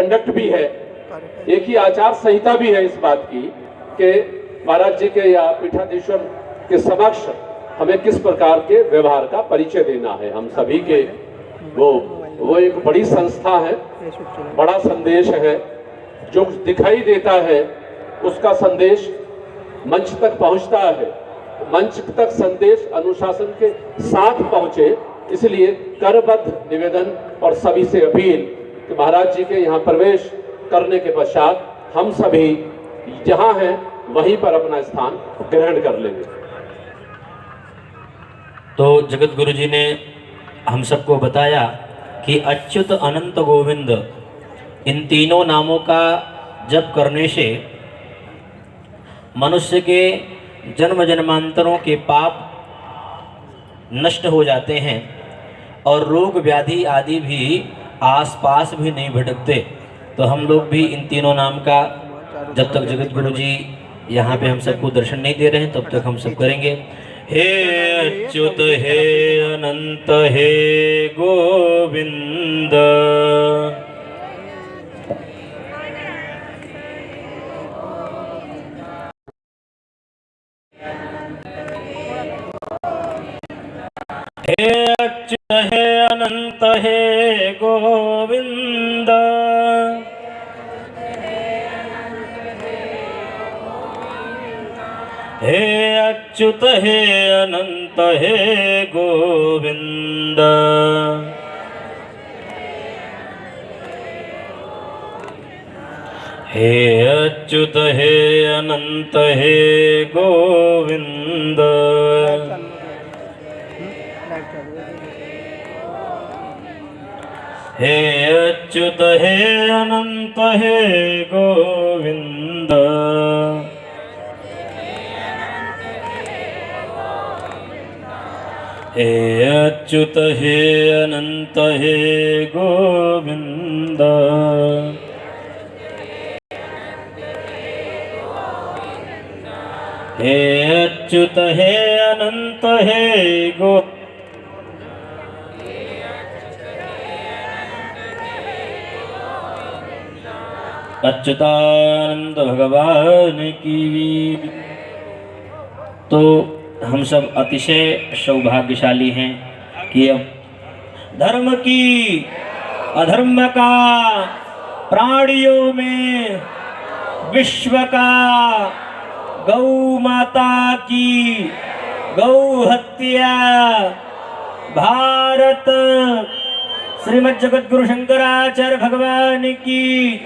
Conduct भी है, एक ही आचार संहिता भी है इस बात की कि महाराज जी के या पीठाधीश्वर के समक्ष हमें किस प्रकार के व्यवहार का परिचय देना है। हम सभी के वो एक बड़ी संस्था है, बड़ा संदेश है, जो दिखाई देता है उसका संदेश मंच तक पहुंचता है, मंच तक संदेश अनुशासन के साथ पहुंचे। इसलिए करबद्ध निवेदन और सभी से अपील कि महाराज जी के यहाँ प्रवेश करने के पश्चात हम सभी जहाँ हैं वहीं पर अपना स्थान ग्रहण कर लेंगे। तो जगत गुरु जी ने हम सबको बताया कि अच्युत अनंत गोविंद इन तीनों नामों का जप करने से मनुष्य के जन्म जन्मांतरों के पाप नष्ट हो जाते हैं और रोग व्याधि आदि भी आसपास भी नहीं भटकते। तो हम लोग भी इन तीनों नाम का जब तक जगत गुरु जी यहाँ पे हम सबको दर्शन नहीं दे रहे हैं तब तक हम सब करेंगे। हे अच्युत हे अनंत हे गोविंद, हे अच्युत हे अनंत हे गोविंद, हे अच्युत हे अनंत हे गोविंद, हे अच्युत हे अनंत हे गोविंद, हे अच्युत हे अनंत हे गोविंद, हे अच्युत हे अनंत हे गोविंद, हे अच्युत हे अनंत हे गोविंद। अच्युतानंद भगवान की। तो हम सब अतिशय सौभाग्यशाली हैं कि अब धर्म की अधर्म का, प्राणियों में विश्व का, गौ माता की गौ हत्या, भारत श्रीमद् जगत गुरु शंकराचार्य भगवान की।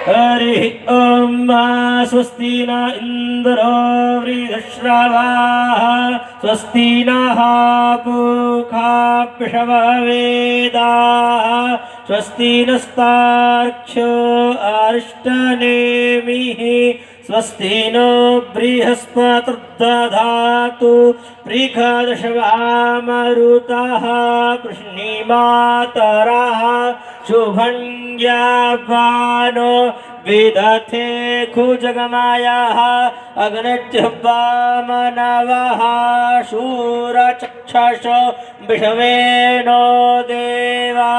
हरि ओम। स्वस्ति न इंद्रो वृद्धश्रवाः, स्वस्ति नः पूषा विश्ववेदाः, स्वस्ति नस्तार्क्ष्यो अरिष्टनेमिः, स्वस्ति नो बृहस्पतिर्दधातु पृषदशवामरुतः कृष्णीमातरः शुभं ज्ञावानो विदथे खुजगमायः अग्निज्वामनवः शूरचक्षुषो विषवेनो देवा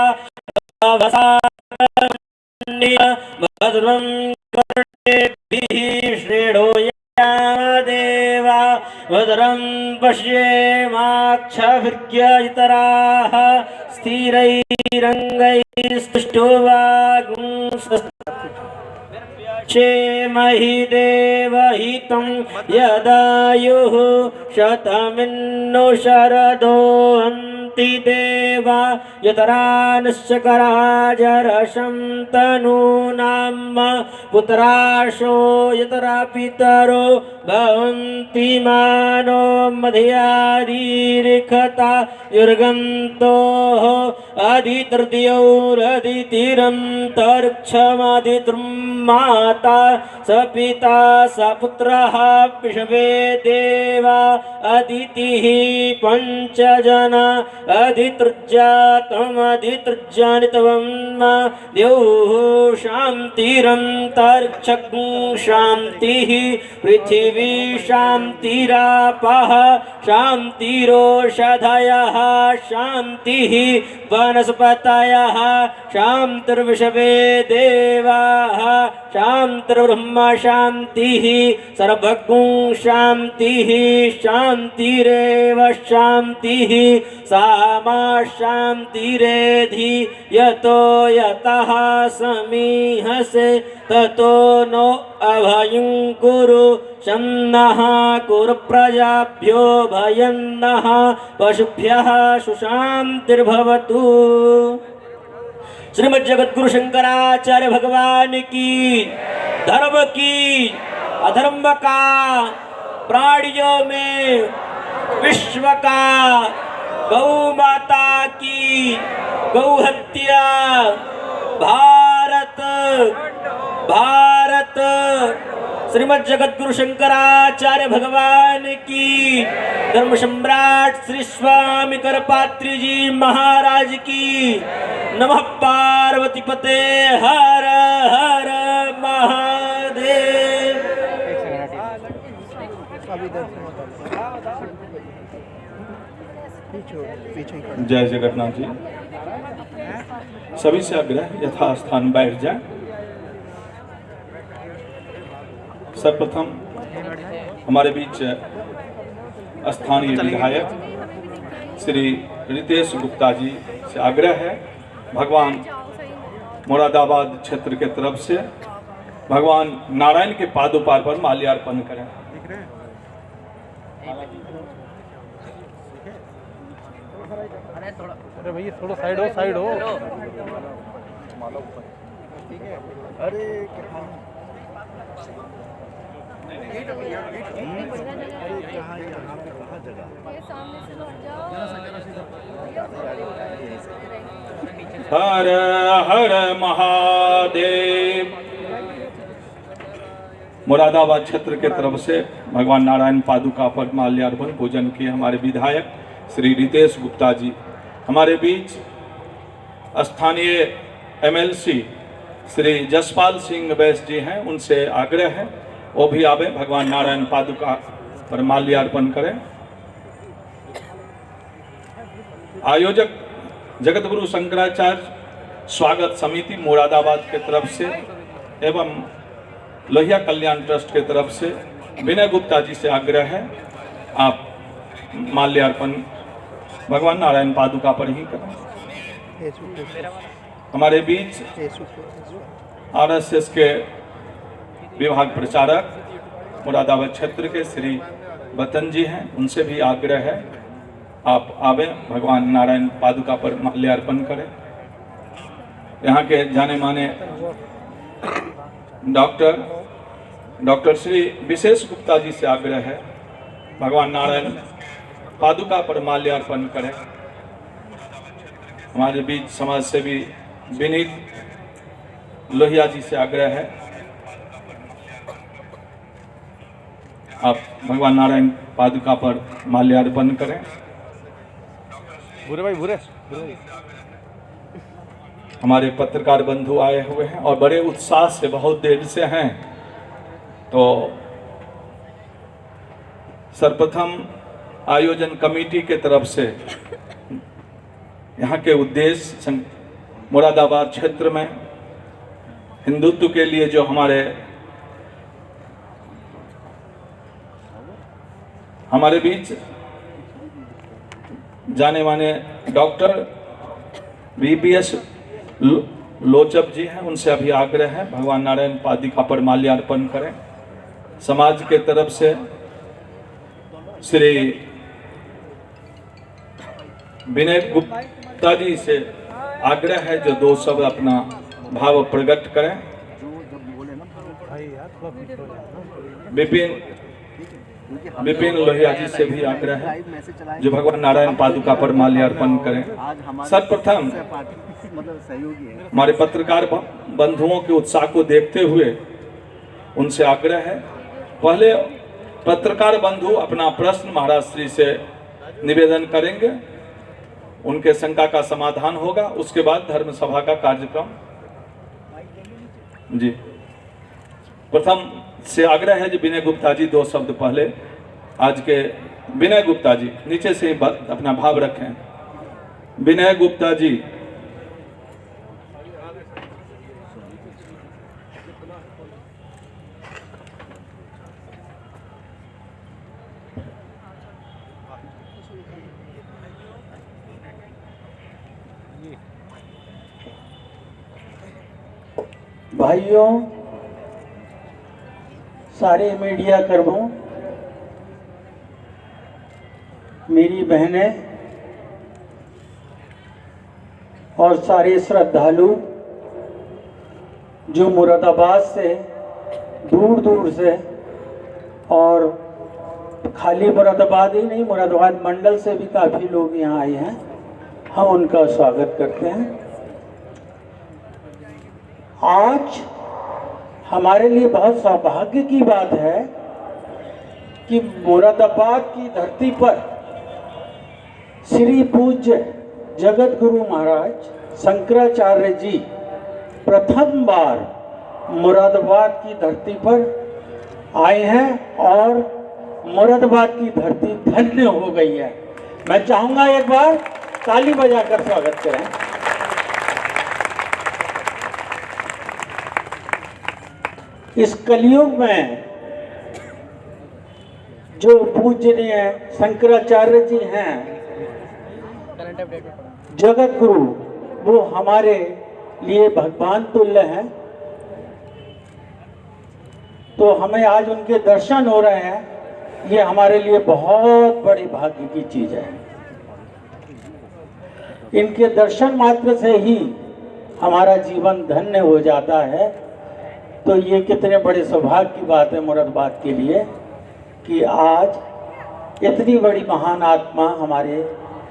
भद्रं कर्णेभिः शृणुयामदेवा भद्रं पश्येमाक्षभिर्यजत्राः स्थिरैरङ्गैस्तुष्टुवागुंसक्षेमहि देवहितं यदायुः शतमिन्नो शरदो हन्ति देवा यतरानश्चकराजरशं तनूनां पुत्राशो यतरा पितरो भवन्ति मानो मध्यारीरिखता युर्गन्तोः अदितृतीयोरदितिरन्तरिक्षमदितृं माता माता स पिता स पुत्रः विश्वे देवा अदितिः पंचजना अधितृज्यातमधितृज्यानितवं द्यौः शान्तिरन्तरिक्षं शान्तिः पृथिवी शान्तिरापः शान्तिरोषधयः शान्तिः वनस्पतयः शान्तिर्विश्वे देवाः शान्तिर्ब्रह्म शान्तिः सर्वगुं शान्तिः शान्तिरेव शान्तिः सामा शान्तिरेधि यतो यतः समीहसे ततो नो अभयं कुरु शन्नः कुरु प्रजाभ्यो भयन्नः पशुभ्यः सुशान्तिर्भवतु। श्रीमद् जगद्गुरु शंकराचार्य भगवान की धर्म की अधर्म का प्राणियों में विश्व का गौ माता की गौ हत्या भारत भारत श्रीमद् जगद्गुरु शंकराचार्य भगवान की धर्म सम्राट श्री स्वामी करपात्री जी महाराज की नमः पार्वती पते हर हर महादेव। जय जगन्नाथ जी। सभी से आग्रह यथास्थान बैठ जाए। सर्वप्रथम हमारे बीच स्थानीय विधायक श्री रितेश गुप्ता जी से आग्रह है भगवान मुरादाबाद क्षेत्र के तरफ से भगवान नारायण के पादोपार पर माल्यार्पण करें। अरे भैया थोड़ा साइड हो साइड हो। अरे हर हर महादेव। मुरादाबाद क्षेत्र के तरफ से भगवान नारायण पादुका पर माल्यार्पण पूजन किए हमारे विधायक श्री रितेश गुप्ता जी। हमारे बीच स्थानीय एमएलसी श्री जसपाल सिंह बैस जी हैं, उनसे आग्रह है वो भी आवे भगवान नारायण पादुका पर माल्यार्पण करें। आयोजक जगतगुरु शंकराचार्य स्वागत समिति मुरादाबाद के तरफ से एवं लोहिया कल्याण ट्रस्ट के तरफ से विनय गुप्ता जी से आग्रह है आप माल्यार्पण भगवान नारायण पादुका पर ही करें। हमारे बीच आरएसएस के विभाग प्रचारक मुरादाबाद क्षेत्र के श्री बतन जी हैं, उनसे भी आग्रह है आप आवे भगवान नारायण पादुका पर माल्यार्पण करें। यहाँ के जाने माने डॉक्टर श्री विशेष गुप्ता जी से आग्रह है भगवान नारायण पादुका पर माल्यार्पण करें। हमारे बीच समाज सेवी विनीत लोहिया जी से आग्रह है आप भगवान नारायण पादुका पर माल्यार्पण करें। बुरे भाई बुरे हमारे पत्रकार बंधु आए हुए हैं और बड़े उत्साह से बहुत देर से हैं, तो सर्वप्रथम आयोजन कमेटी के तरफ से यहाँ के उद्देश्य मुरादाबाद क्षेत्र में हिंदुत्व के लिए जो हमारे बीच जाने माने डॉक्टर VPS लोचब जी हैं, उनसे अभी आग्रह है भगवान नारायण पादुका पर माल्यार्पण करें। समाज के तरफ से श्री विनय गुप्ता जी से आग्रह है जो दो शब्द अपना भाव प्रकट करें। विपिन लोहिया जी से भी आग्रह है जो भगवान नारायण पादुका पर माल्यार्पण करें। सर्वप्रथम हमारे पत्रकार बंधुओं के उत्साह को देखते हुए उनसे आग्रह है, पहले पत्रकार बंधु अपना प्रश्न महाराज श्री से निवेदन करेंगे, उनके शंका का समाधान होगा, उसके बाद धर्म सभा का कार्यक्रम। जी, प्रथम से आग्रह है कि विनय गुप्ता जी 2 शब्द पहले आज के विनय गुप्ता जी नीचे से ही अपना भाव रखें। विनय गुप्ता जी। भाइयों, सारे मीडिया कर्मों, मेरी बहनें और सारे श्रद्धालु जो मुरादाबाद से दूर दूर से और खाली मुरादाबाद ही नहीं, मुरादाबाद मंडल से भी काफ़ी लोग यहाँ आए हैं, हम उनका स्वागत करते हैं। आज हमारे लिए बहुत सौभाग्य की बात है कि मुरादाबाद की धरती पर श्री पूज्य जगत गुरु महाराज शंकराचार्य जी प्रथम बार मुरादाबाद की धरती पर आए हैं और मुरादाबाद की धरती धन्य हो गई है। मैं चाहूँगा एक बार ताली बजाकर स्वागत करें। इस कलयुग में जो पूजनीय शंकराचार्य जी हैं, जगत गुरु, वो हमारे लिए भगवान तुल्य हैं। तो हमें आज उनके दर्शन हो रहे हैं, ये हमारे लिए बहुत बड़ी भाग्य की चीज है। इनके दर्शन मात्र से ही हमारा जीवन धन्य हो जाता है। तो ये कितने बड़े सौभाग्य की बात है मुरादाबाद के लिए कि आज इतनी बड़ी महान आत्मा हमारे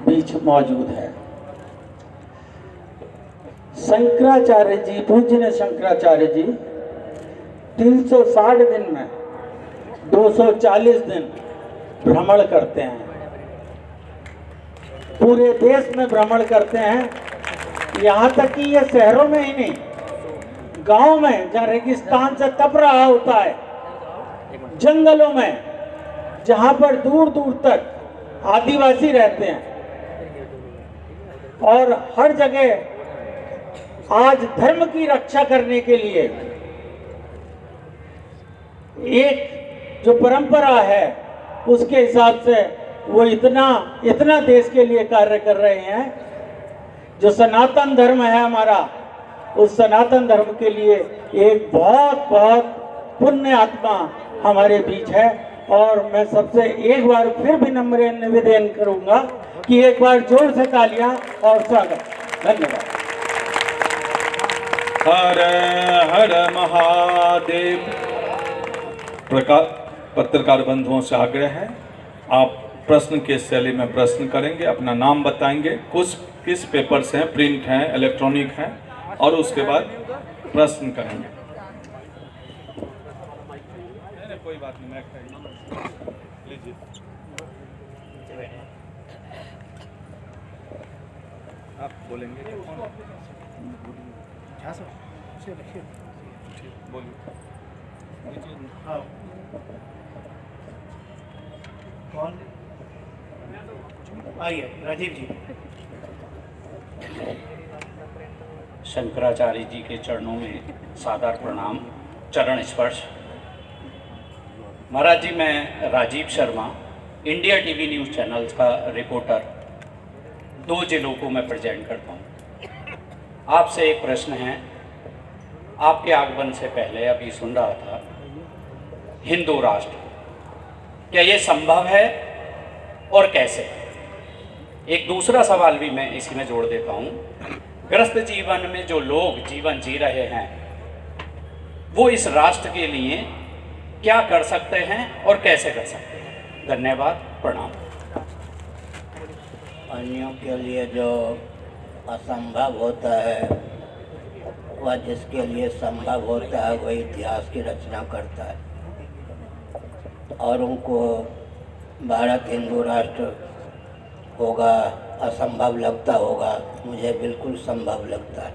बीच मौजूद है। शंकराचार्य जी, पूज्य शंकराचार्य जी 360 दिन में 240 दिन भ्रमण करते हैं, पूरे देश में भ्रमण करते हैं। यहाँ तक कि ये शहरों में ही नहीं, गांव में जहाँ रेगिस्तान से तप रहा होता है, जंगलों में जहाँ पर दूर दूर तक आदिवासी रहते हैं, और हर जगह आज धर्म की रक्षा करने के लिए एक जो परंपरा है उसके हिसाब से वो इतना देश के लिए कार्य कर रहे हैं। जो सनातन धर्म है हमारा, उस सनातन धर्म के लिए एक बहुत बहुत पुण्य आत्मा हमारे बीच है। और मैं सबसे एक बार फिर भी नम्र निवेदन करूंगा कि एक बार जोर से तालियां और स्वागत। धन्यवाद। हर हर महादेव। पत्रकार बंधुओं से आग्रह है, आप प्रश्न के शैली में प्रश्न करेंगे, अपना नाम बताएंगे, कुछ किस पेपर से हैं, प्रिंट हैं, इलेक्ट्रॉनिक हैं, और उसके बाद प्रश्न करेंगे। कोई बात नहीं, मैं लीजिए। आप बोलेंगे बोलिए। कौन? आइए राजीव जी। शंकराचार्य जी के चरणों में सादर प्रणाम, चरण स्पर्श। महाराज जी, मैं Rajiv Sharma, India TV news channel का रिपोर्टर, 2 जिलों को मैं प्रेजेंट करता हूँ। आपसे एक प्रश्न है। आपके आगमन से पहले अभी सुन रहा था, हिंदू राष्ट्र, क्या ये संभव है और कैसे? एक दूसरा सवाल भी मैं इसी में जोड़ देता हूँ। ग्रस्त जीवन में जो लोग जीवन जी रहे हैं, वो इस राष्ट्र के लिए क्या कर सकते हैं और कैसे कर सकते हैं? धन्यवाद, प्रणाम। अन्यों के लिए जो असंभव होता है वह जिसके लिए संभव होता है वही इतिहास की रचना करता है। और उनको भारत हिंदू राष्ट्र होगा असंभव लगता होगा, मुझे बिल्कुल संभव लगता है।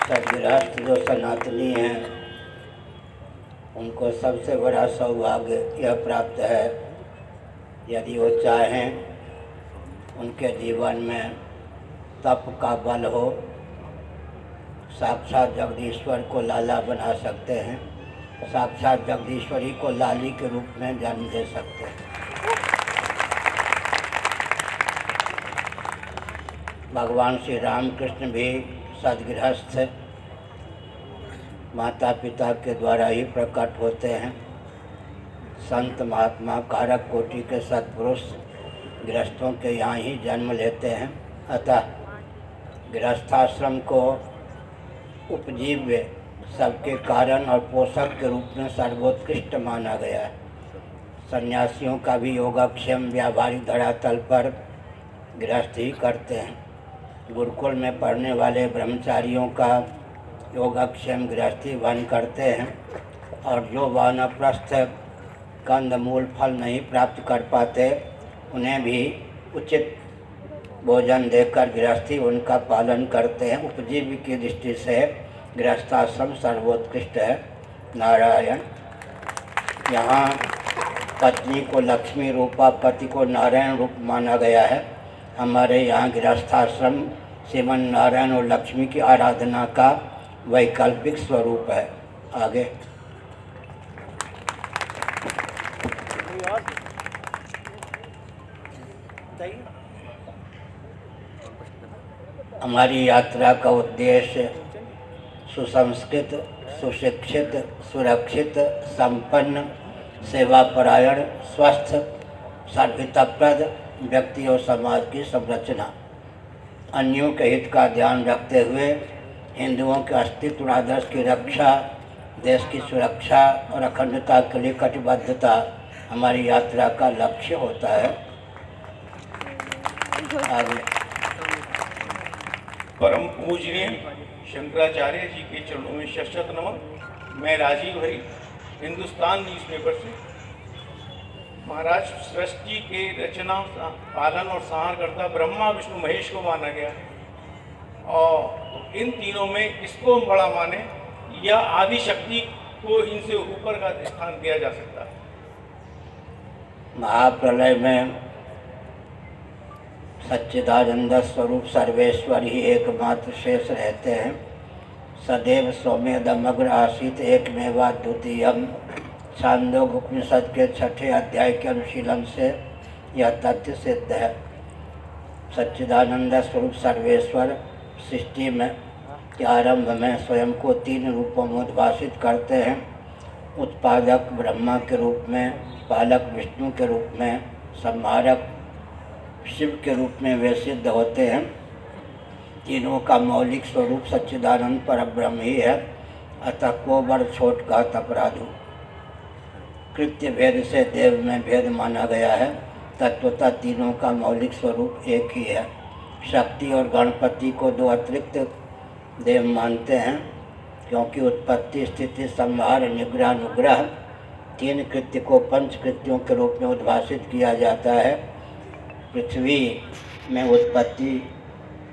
सदगृहस्थ जो सनातनी हैं उनको सबसे बड़ा सौभाग्य यह प्राप्त है, यदि वो चाहें उनके जीवन में तप का बल हो, साक्षात जगदीश्वर को लाला बना सकते हैं, साक्षात जगदीश्वरी को लाली के रूप में जन्म दे सकते हैं। भगवान श्री रामकृष्ण भी सदगृहस्थ थे, माता पिता के द्वारा ही प्रकट होते हैं। संत महात्मा कारक कोटि के सत्पुरुष गृहस्थों के यहाँ ही जन्म लेते हैं। अतः गृहस्थाश्रम को उपजीव्य सबके कारण और पोषक के रूप में सर्वोत्कृष्ट माना गया है। सन्यासियों का भी योगक्षेम व्यावहारिक धरातल पर गृहस्थ ही करते हैं। गुरुकुल में पढ़ने वाले ब्रह्मचारियों का योगक्षेम गृहस्थी वन करते हैं, और जो वानप्रस्थ कंद मूल फल नहीं प्राप्त कर पाते उन्हें भी उचित भोजन देकर गृहस्थी उनका पालन करते हैं। उपजीवी की दृष्टि से गृहस्थाश्रम सर्वोत्कृष्ट है। नारायण, यहाँ पत्नी को लक्ष्मी रूपा, पति को नारायण रूप माना गया है। हमारे यहाँ गृहस्थाश्रम श्रीमन नारायण और लक्ष्मी की आराधना का वैकल्पिक स्वरूप है। आगे हमारी यात्रा का उद्देश्य सुसंस्कृत, सुशिक्षित, सुरक्षित, संपन्न, सेवापरायण, स्वस्थ, सर्वहितप्रद व्यक्ति और समाज की संरचना, अन्यों के हित का ध्यान रखते हुए हिंदुओं के अस्तित्व और आदर्श की रक्षा, देश की सुरक्षा और अखंडता के लिए कटिबद्धता हमारी यात्रा का लक्ष्य होता है। आगे परम पूजनीय शंकराचार्य जी के चरणों में शत नमन। मैं राजीव हरी, हिंदुस्तान न्यूज़पेपर से। महाराज, सृष्टि के रचना, पालन और संहारकर्ता ब्रह्मा विष्णु महेश को माना गया, और इन तीनों में किसको बड़ा माने या आदि शक्ति को इनसे ऊपर का स्थान दिया जा सकता है? महाप्रलय में सच्चिदानंद स्वरूप सर्वेश्वर ही एकमात्र शेष रहते हैं। सदैव सौम्यदमग्र आसीत एकमेवा द्वितीयम। छांदोग्य उपनिषद के 6ठे अध्याय के अनुशीलन से यह तथ्य सिद्ध है। सच्चिदानंद स्वरूप सर्वेश्वर सृष्टि में के आरंभ में स्वयं को 3 रूपों में उद्भाषित करते हैं। उत्पादक ब्रह्मा के रूप में, पालक विष्णु के रूप में, संहारक शिव के रूप में वे सिद्ध होते हैं। तीनों का मौलिक स्वरूप सच्चिदानंद परब्रह्म ही है। अतः को बड़ छोट का अपराध कृत्य भेद से देव में भेद माना गया है। तत्वतः तीनों का मौलिक स्वरूप एक ही है। शक्ति और गणपति को 2 अतिरिक्त देव मानते हैं, क्योंकि उत्पत्ति, स्थिति, संहार, निग्रह, अनुग्रह 3 कृत्य को 5 कृत्यों के रूप में उद्भाषित किया जाता है। पृथ्वी में उत्पत्ति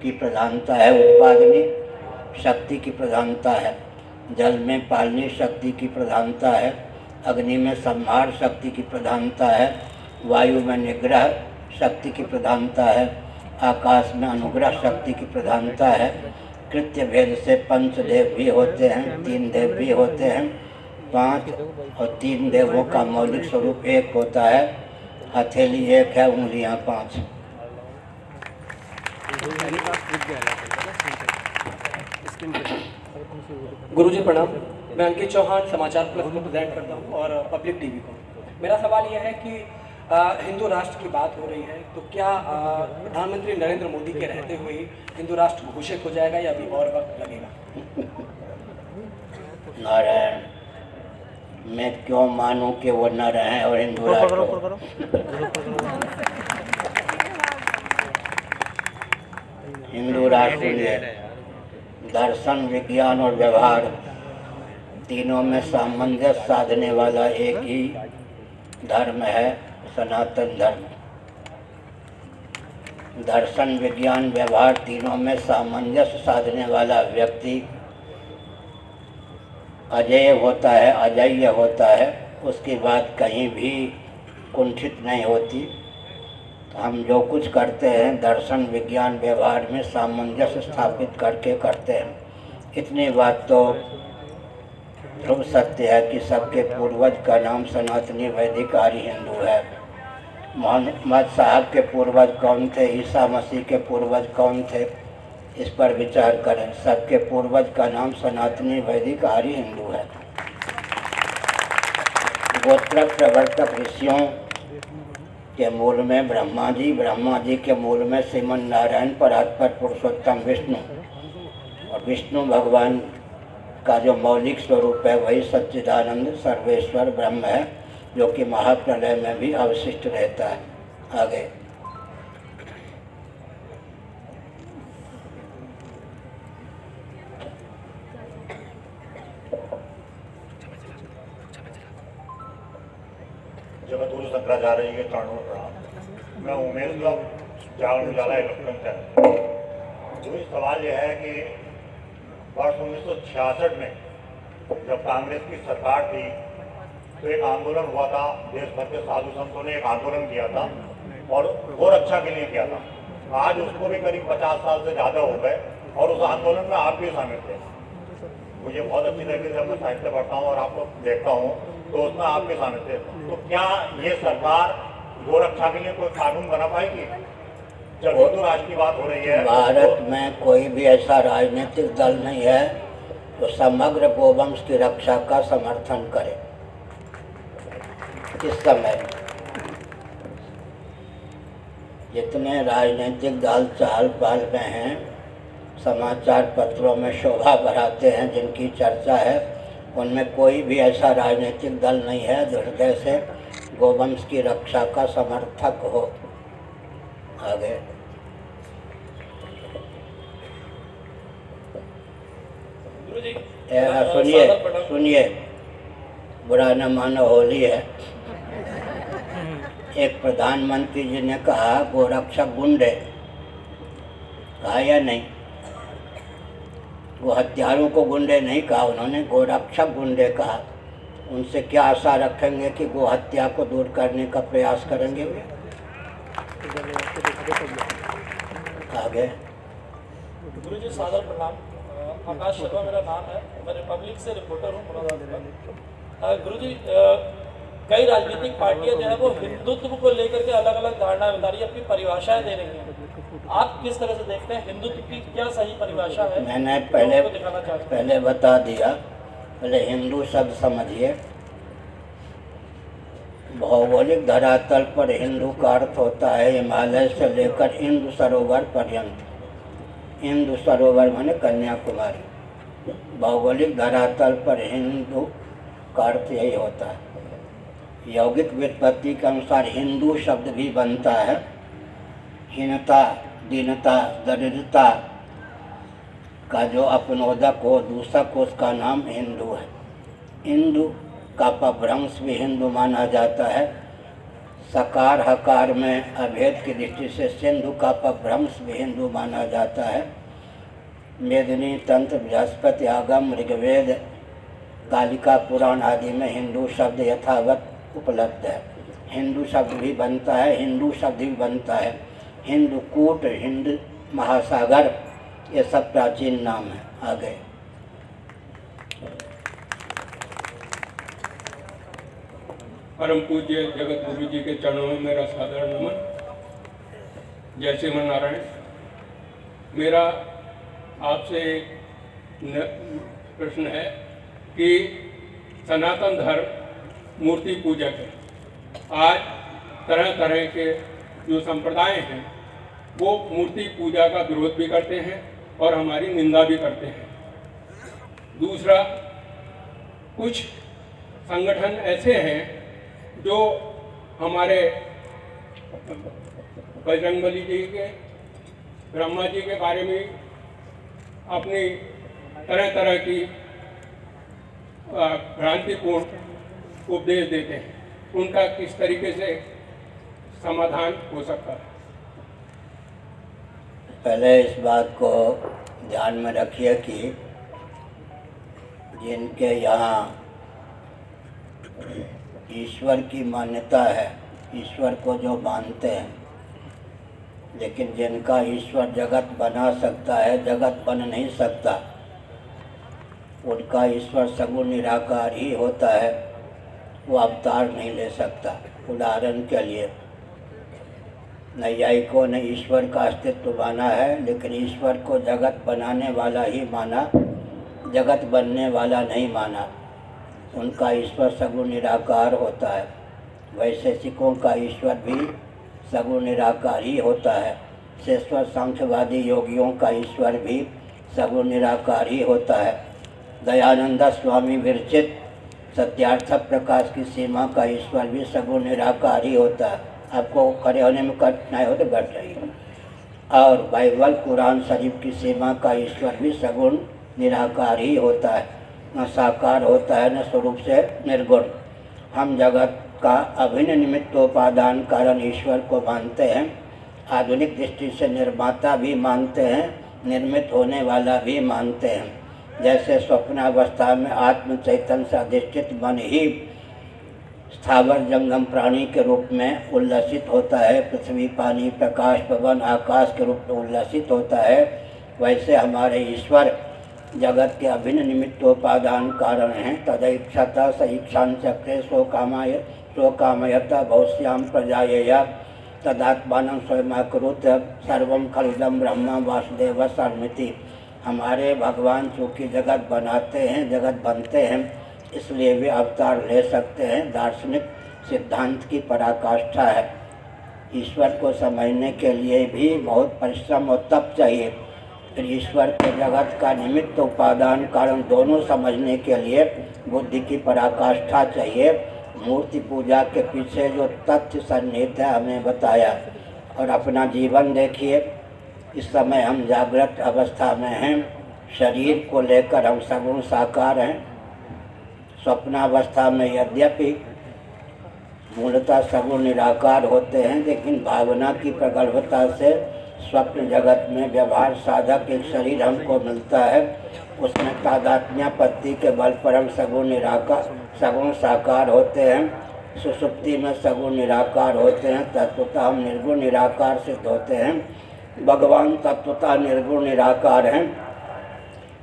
की प्रधानता है, उत्पादनी शक्ति की प्रधानता है। जल में पालनी शक्ति की प्रधानता है। अग्नि में संहार शक्ति की प्रधानता है। वायु में निग्रह शक्ति की प्रधानता है। आकाश में अनुग्रह शक्ति की प्रधानता है। कृत्य भेद से 5 देव भी होते हैं, 3 देव भी होते हैं। 5 और 3 देवों का मौलिक स्वरूप एक होता है। हथेली एक है, उंगलियां 5। गुरुजी प्रणाम। मैं अंकित चौहान समाचार प्लस को प्रेजेंट करता हूँ और पब्लिक टीवी को। मेरा सवाल यह है कि हिंदू राष्ट्र की बात हो रही है, तो क्या प्रधानमंत्री नरेंद्र मोदी के रहते हुए ही हिंदू राष्ट्र घोषित हो जाएगा या अभी और वक्त लगेगा? नारायण, मैं क्यों मानूं कि वो न रहे और हिंदू राष्ट्र हो? हिंदू राष्ट्र में दर्शन, विज्ञान और व्यवहार तीनों में सामंजस्य साधने वाला एक ही धर्म है, सनातन धर्म। दर्शन, विज्ञान, व्यवहार तीनों में सामंजस्य साधने वाला व्यक्ति अजेय होता है, अजेय होता है, उसकी बात कहीं भी कुंठित नहीं होती। हम जो कुछ करते हैं दर्शन, विज्ञान, व्यवहार में सामंजस्य स्थापित करके करते हैं। इतनी बात तो ध्रुव सत्य है कि सबके पूर्वज का नाम सनातनी वैदिक आर्य हिंदू है। मोहम्मद साहब के पूर्वज कौन थे, ईसा मसीह के पूर्वज कौन थे, इस पर विचार करें। सबके पूर्वज का नाम सनातनी वैदिक आर्य हिंदू है। गोत्र प्रवर्तक ऋषियों के मूल में ब्रह्मा जी, ब्रह्मा जी के मूल में श्रीमन नारायण परात्पर पुरुषोत्तम विष्णु, और विष्णु भगवान का जो मौलिक स्वरूप है वही सच्चिदानंद सर्वेश्वर ब्रह्म है, जो कि महाप्रलय में भी अवशिष्ट रहता है। आगे जगतगुरु शंकराचार्य के चरणों में प्रणाम। मैं उमेश जागरण उजाला इलेक्ट्रॉनिक चैनल। तो सवाल यह है कि वर्ष 1966 में जब कांग्रेस की सरकार थी तो एक आंदोलन हुआ था, देश भर के साधु संतों ने एक आंदोलन किया था और गोरक्षा के लिए किया था। आज उसको भी करीब 50 साल से ज़्यादा हो गए और उस आंदोलन में आप भी शामिल थे। मुझे बहुत अच्छी तरीके से मैं साहित्य पढ़ता हूँ और आपको देखता हूँ, तो उसमें आप भी शामिल थे। तो क्या ये सरकार गोरक्षा के लिए कोई कानून बना पाएगी? जब हिंदू राष्ट्र की बात हो रही है, भारत में कोई भी ऐसा राजनीतिक दल नहीं है जो समग्र गोवंश की रक्षा का समर्थन करे। इस समय जितने राजनीतिक दल चाल पाल में हैं, समाचार पत्रों में शोभा बढ़ाते हैं, जिनकी चर्चा है, उनमें कोई भी ऐसा राजनीतिक दल नहीं है जो हृदय से गोवंश की रक्षा का समर्थक हो। आगे सुनिए सुनिए, बुरा न मानो, होली है। एक प्रधानमंत्री जी ने कहा गोरक्षक गुंडे, कहा या नहीं? वो हत्यारों को गुंडे नहीं कहा उन्होंने, गोरक्षक गुंडे कहा। उनसे क्या आशा रखेंगे कि गो हत्या को दूर करने का प्रयास करेंगे वे? आगे गुरुजी सादर प्रणाम। आकाश शर्मा मेरा नाम है, मैं रिपब्लिक से रिपोर्टर हूँ मुरादाबाद। गुरुजी, कई राजनीतिक पार्टियां जो है वो हिंदुत्व को लेकर के अलग अलग धारणाएं बता रही है, अपनी परिभाषाएं दे रही हैं। आप किस तरह से देखते हैं हिंदुत्व की क्या सही परिभाषा है? मैंने पहले बता दिया। पहले हिंदू शब्द समझिए। भौगोलिक धरातल पर हिंदू का अर्थ होता है हिमालय से लेकर इंदु सरोवर पर्यंत। इंदु सरोवर माने कन्याकुमारी। भौगोलिक धरातल पर हिंदू का अर्थ यही होता है। यौगिक व्युत्पत्ति के अनुसार हिंदू शब्द भी बनता है हीनता, दीनता, दरिद्रता का जो अपनोदक हो, दूसक हो, उसका नाम हिंदू है। हिंदू का अपभ्रंश भी हिंदू माना जाता है। सकार हकार में अभेद की दृष्टि से सिंधु का अपभ्रंश भी हिंदू माना जाता है। मेदिनी, तंत्र, बृहस्पति, आगम, ऋग्वेद, कालिका पुराण आदि में हिंदू शब्द यथावत उपलब्ध है। हिंदू शब्द भी बनता है, हिंदू शब्द भी बनता है। हिंदू कूट, हिंद महासागर, ये सब प्राचीन नाम है। आगे परम पूज्य जगत गुरु जी के चरणों में मेरा साधारण नमन। जय श्रीमन नारायण। मेरा आपसे प्रश्न है कि सनातन धर्म मूर्ति पूजक है। आज तरह तरह के जो संप्रदाय हैं वो मूर्ति पूजा का विरोध भी करते हैं और हमारी निंदा भी करते हैं। दूसरा, कुछ संगठन ऐसे हैं जो हमारे बजरंगबली जी के ब्रह्मा जी के बारे में अपनी तरह तरह की भ्रांतिपूर्ण उपदेश देते हैं, उनका किस तरीके से समाधान हो सकता है? पहले इस बात को ध्यान में रखिए कि जिनके यहाँ ईश्वर की मान्यता है, ईश्वर को जो मानते हैं, लेकिन जिनका ईश्वर जगत बना सकता है, जगत बन नहीं सकता, उनका ईश्वर सगुण निराकार ही होता है, वो अवतार नहीं ले सकता। उदाहरण के लिए नैयायिकों ने ईश्वर का अस्तित्व माना है, लेकिन ईश्वर को जगत बनाने वाला ही माना, जगत बनने वाला नहीं माना। उनका ईश्वर सगुण निराकार होता है। वैशेषिकों का ईश्वर भी सगुण निराकार ही होता है। शेश्वर सांख्यवादी योगियों का ईश्वर भी सगुण निराकार ही होता है। दयानंद स्वामी विरचित सत्यार्थ प्रकाश की सीमा का ईश्वर भी सगुण निराकार ही होता है। आपको खड़े होने में कठिनाई हो तो बैठ रही है। और बाइबल कुरान शरीफ की सीमा का ईश्वर भी सगुण निराकार ही होता है, न साकार होता है, न स्वरूप से निर्गुण। हम जगत का अभिन्न निमित्तोपादान कारण ईश्वर को मानते हैं। आधुनिक दृष्टि से निर्माता भी मानते हैं, निर्मित होने वाला भी मानते हैं। जैसे स्वप्नावस्था में आत्म चैतन्य से अधिष्ठित मन ही स्थावर जंगम प्राणी के रूप में उल्लसित होता है, पृथ्वी पानी प्रकाश पवन आकाश के रूप में उल्लसित होता है, वैसे हमारे ईश्वर जगत के अभिन्न निमित्तोपादान कारण हैं। तदैक्षता स ईक्षां चक्रे स्वकामयता बहुश्याम प्रजायया तदात्मानं स्वयमाकुरुत सर्वं खलुदं ब्रह्म वासुदेव सर्वमिति। हमारे भगवान चूँकि जगत बनाते हैं, जगत बनते हैं, इसलिए वे अवतार ले सकते हैं। दार्शनिक सिद्धांत की पराकाष्ठा है। ईश्वर को समझने के लिए भी बहुत परिश्रम और तप चाहिए। फिर ईश्वर के जगत का निमित्त उपादान कारण दोनों समझने के लिए बुद्धि की पराकाष्ठा चाहिए। मूर्ति पूजा के पीछे जो तथ्य सन्निहित है हमने बताया। और अपना जीवन देखिए, इस समय हम जागृत अवस्था में हैं, शरीर को लेकर हम सगुण साकार हैं। स्वप्नावस्था में यद्यपि मूलतः सगुण निराकार होते हैं, लेकिन भावना की प्रगल्भता से स्वप्न जगत में व्यवहार साधक एक शरीर हमको मिलता है। उसमें तादात्म्यापत्ति के बल पर हम सगुण साकार होते हैं। सुषुप्ति में सगुण निराकार होते हैं, तत्वतः हम निर्गुण निराकार सिद्ध होते हैं। भगवान तत्वतः निर्गुण निराकार हैं।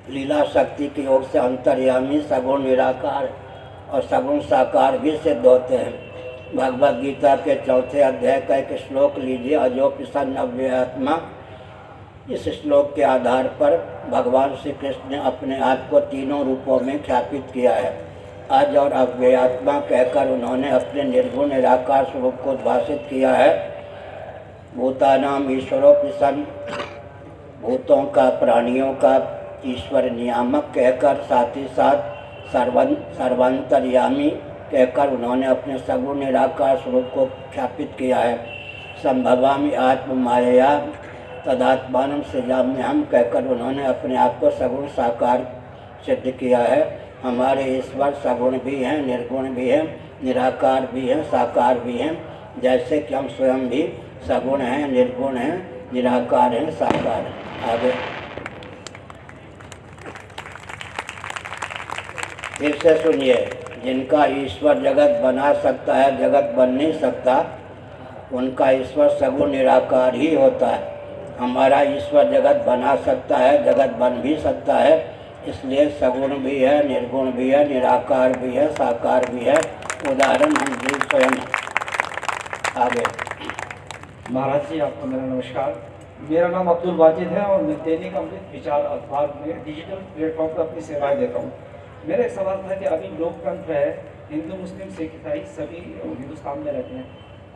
लीला शक्ति के योग से अंतर्यामी सगुण निराकार और सगुण साकार भी सिद्ध होते हैं। भगवद गीता के 4 अध्याय का एक श्लोक लीजिए, अजोपि सन् अव्ययात्मा। इस श्लोक के आधार पर भगवान श्री कृष्ण ने अपने आप को तीनों रूपों में ख्यापित किया है। अज और अव्ययात्मा कहकर उन्होंने अपने निर्गुण निराकार स्वरूप को उद्भाषित किया है। भूतानाम ईश्वरोपि सन्, भूतों का प्राणियों का ईश्वर नियामक कहकर, साथ ही साथ सर्वांतर्यामी कहकर उन्होंने अपने सगुण निराकार स्वरूप को ख्यापित किया है। संभवामि आत्म माया तदात्मानं सृजाम्यहम् कहकर उन्होंने अपने आप को सगुण साकार सिद्ध किया है। हमारे ईश्वर सगुण भी हैं, निर्गुण भी हैं, निराकार भी हैं, साकार भी हैं। जैसे कि हम स्वयं भी सगुण हैं, निर्गुण हैं, निराकार हैं, साकार हैं। आगे फिर से सुनिए, जिनका ईश्वर जगत बना सकता है, जगत बन नहीं सकता, उनका ईश्वर सगुण निराकार ही होता है। हमारा ईश्वर जगत बना सकता है, जगत बन भी सकता है, इसलिए सगुण भी है, निर्गुण भी है, निराकार भी है, साकार भी है। उदाहरण हम जी स्वयं। आगे महाराज जी, आपको मेरा नमस्कार। मेरा नाम अब्दुल वाजिद है और मैं दैनिक अमृत विचार अखबार में डिजिटल प्लेटफॉर्म पर अपनी सेवाएं देता हूँ। मेरा एक सवाल था कि अभी लोकतंत्र है, हिंदू मुस्लिम सिख ईसाई सभी हिंदुस्तान में रहते हैं।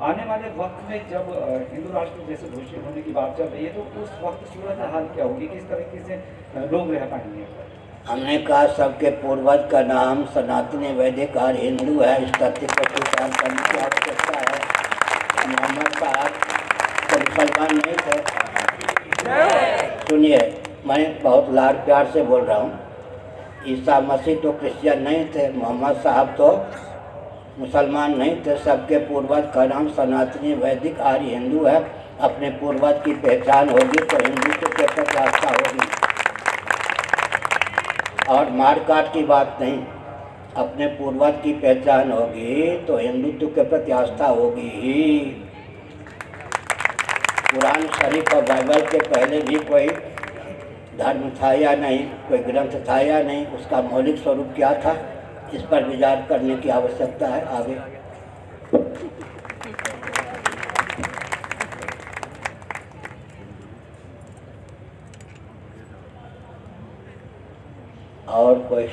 आने वाले वक्त में जब हिंदू राष्ट्र जैसे घोषित होने की बात चल रही है, तो उस वक्त सूरत हाल क्या होगी, किस तरीके से लोग रह पाएंगे? हमने कहा सबके पूर्वज का नाम सनातनी वैदिक और हिंदू है। इस तथ्य को स्वीकार करने की आवश्यकता है। मोहम्मद साहब तो मुसलमान नहीं थे। सुनिए, मैं बहुत लाड प्यार से बोल रहा हूँ। ईसा मसीह तो क्रिश्चियन नहीं थे, मोहम्मद साहब तो मुसलमान नहीं थे। सबके पूर्वज का नाम सनातनी वैदिक आर्य हिंदू है। अपने पूर्वज की पहचान होगी तो हिंदुत्व के प्रति आस्था होगी, और मारकाट की बात नहीं। अपने पूर्वज की पहचान होगी तो हिंदुत्व के प्रति आस्था होगी ही। कुरान शरीफ और बाइबल के पहले भी कोई धर्म था या नहीं, कोई ग्रंथ था या नहीं, उसका मौलिक स्वरूप क्या था, इस पर विचार करने की आवश्यकता है। आगे और कोई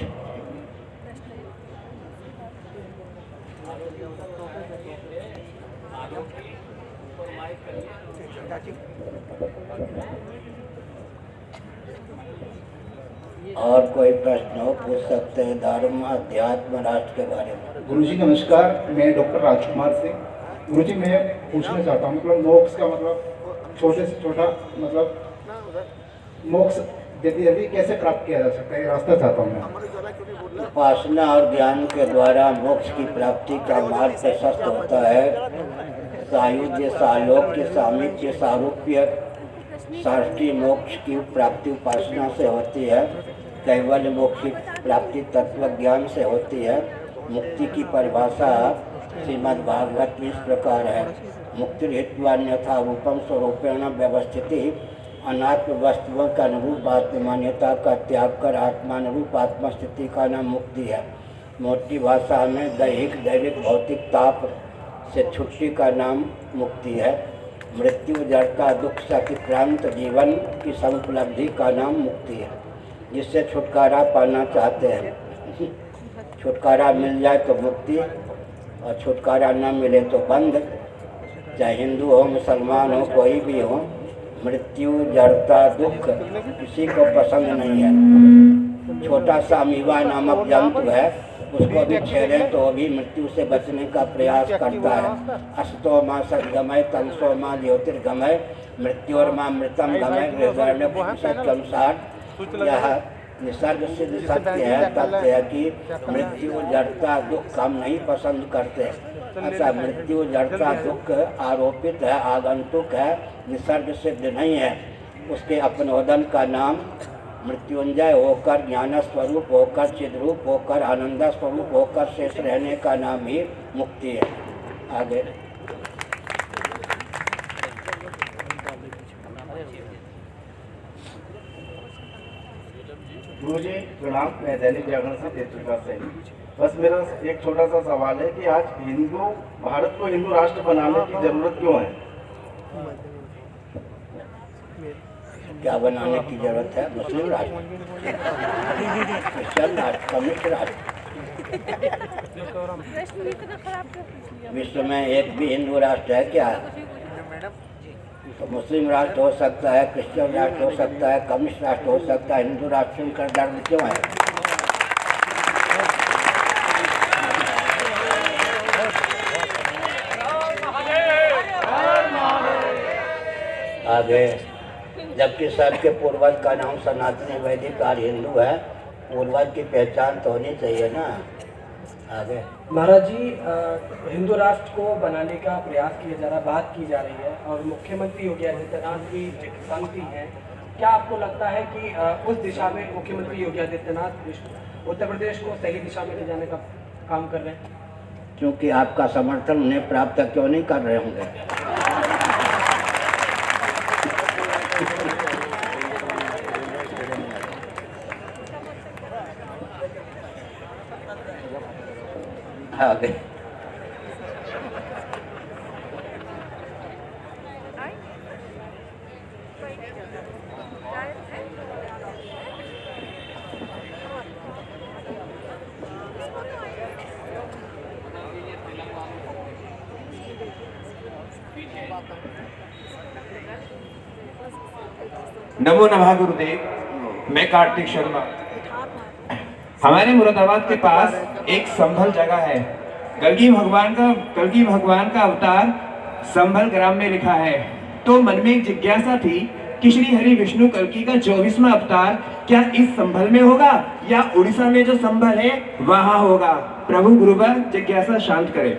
और कोई प्रश्न हो पूछ सकते हैं धर्म अध्यात्म राष्ट्र के बारे में। गुरुजी नमस्कार, मैं डॉक्टर राजकुमार सिंह। गुरुजी मैं पूछना चाहता हूँ, मतलब मोक्ष का मतलब छोटे से छोटा मतलब मोक्ष जल्दी कैसे प्राप्त किया जा सकता है, ये रास्ता चाहता हूँ मैं। उपासना और ज्ञान के द्वारा मोक्ष की प्राप्ति का मार्ग प्रशस्त होता है। सायुज्य, सालोक्य, सामीप्य, सारूप्य, साष्टी मोक्ष की प्राप्ति उपासना से होती है। कैवल्य मोक्ष की प्राप्ति तत्व ज्ञान से होती है। मुक्ति की परिभाषा श्रीमद् भागवत में इस प्रकार है। मुक्ति हेतुन्यथा रूपम स्वरूपेण व्यवस्थिति, अनात्म वस्तुओं का अनुरूप आत्ममान्यता का त्याग कर आत्मानुरूप आत्मस्थिति का नाम मुक्ति है। मोटी भाषा में दैहिक दैविक भौतिक ताप से छुट्टी का नाम मुक्ति है। मृत्यु जड़ता दुख से अतिक्रांत जीवन की समुपलब्धि का नाम मुक्ति है। जिससे छुटकारा पाना चाहते हैं, छुटकारा मिल जाए तो मुक्ति, और छुटकारा न मिले तो बंध। चाहे हिंदू हो, मुसलमान हो, कोई भी हो, मृत्यु जड़ता दुख किसी को पसंद नहीं है। छोटा सा अमीबा नामक जंतु है, उसको भी छेड़े तो वो भी मृत्यु से बचने का प्रयास करता है। अस्तो माँ सदगमय तमसो माँ ज्योतिर्गमय मृत्योर्मा मृतम गमय के अनुसार यह निसर्ग सिद्ध सत्य है, तथ्य है कि मृत्यु जड़ता दुख हम नहीं पसंद करते। अच्छा, मृत्यु जड़ता दुख आरोपित है, आगंतुक है, निसर्ग सिद्ध नहीं है। उसके अपनोदन का नाम मृत्युंजय होकर, ज्ञान स्वरूप होकर, चिद्रूप होकर, आनंद स्वरूप होकर शेष रहने का नाम ही मुक्ति है। आगे गुरुजी प्रणाम, मैं दैनिक जागरण से तेतुका से। बस मेरा एक छोटा सा सवाल है कि आज भारत को हिंदू राष्ट्र बनाने की जरूरत क्यों है? क्या बनाने की जरूरत है? मुस्लिम राष्ट्र, क्रिश्चियन राष्ट्र, कम्युनिस्ट राष्ट्र। विश्व में एक भी हिंदू राष्ट्र है क्या? तो मुस्लिम राष्ट्र हो सकता है, क्रिश्चियन राष्ट्र हो सकता है, कम्युनिस्ट राष्ट्र हो सकता है, हिंदू राष्ट्र का दर्द क्यों है? आगे, जबकि सबके पूर्वज का नाम सनातनी वैदिक आर्य हिंदू है, पूर्वज की पहचान तो होनी चाहिए ना। आगे महाराज जी, हिंदू राष्ट्र को बनाने का प्रयास किया जा रहा, बात की जा रही है, और मुख्यमंत्री योगी आदित्यनाथ भी संगति हैं। क्या आपको लगता है कि उस दिशा में मुख्यमंत्री योगी आदित्यनाथ उत्तर प्रदेश को सही दिशा में ले जाने का काम कर रहे हैं? क्योंकि आपका समर्थन उन्हें प्राप्त क्यों नहीं कर रहे होंगे? आगे नमो नमः गुरुदेव, मैं कार्तिक शर्मा। हमारे मुरादाबाद के पास एक संभल जगह है। कल्कि भगवान का अवतार संभल ग्राम में लिखा है। तो मन में एक जिज्ञासा थी कि श्री हरि विष्णु कल्कि का 24वां अवतार क्या इस संभल में होगा या उड़ीसा में जो संभल है वहां होगा? प्रभु गुरुवर जिज्ञासा शांत करे।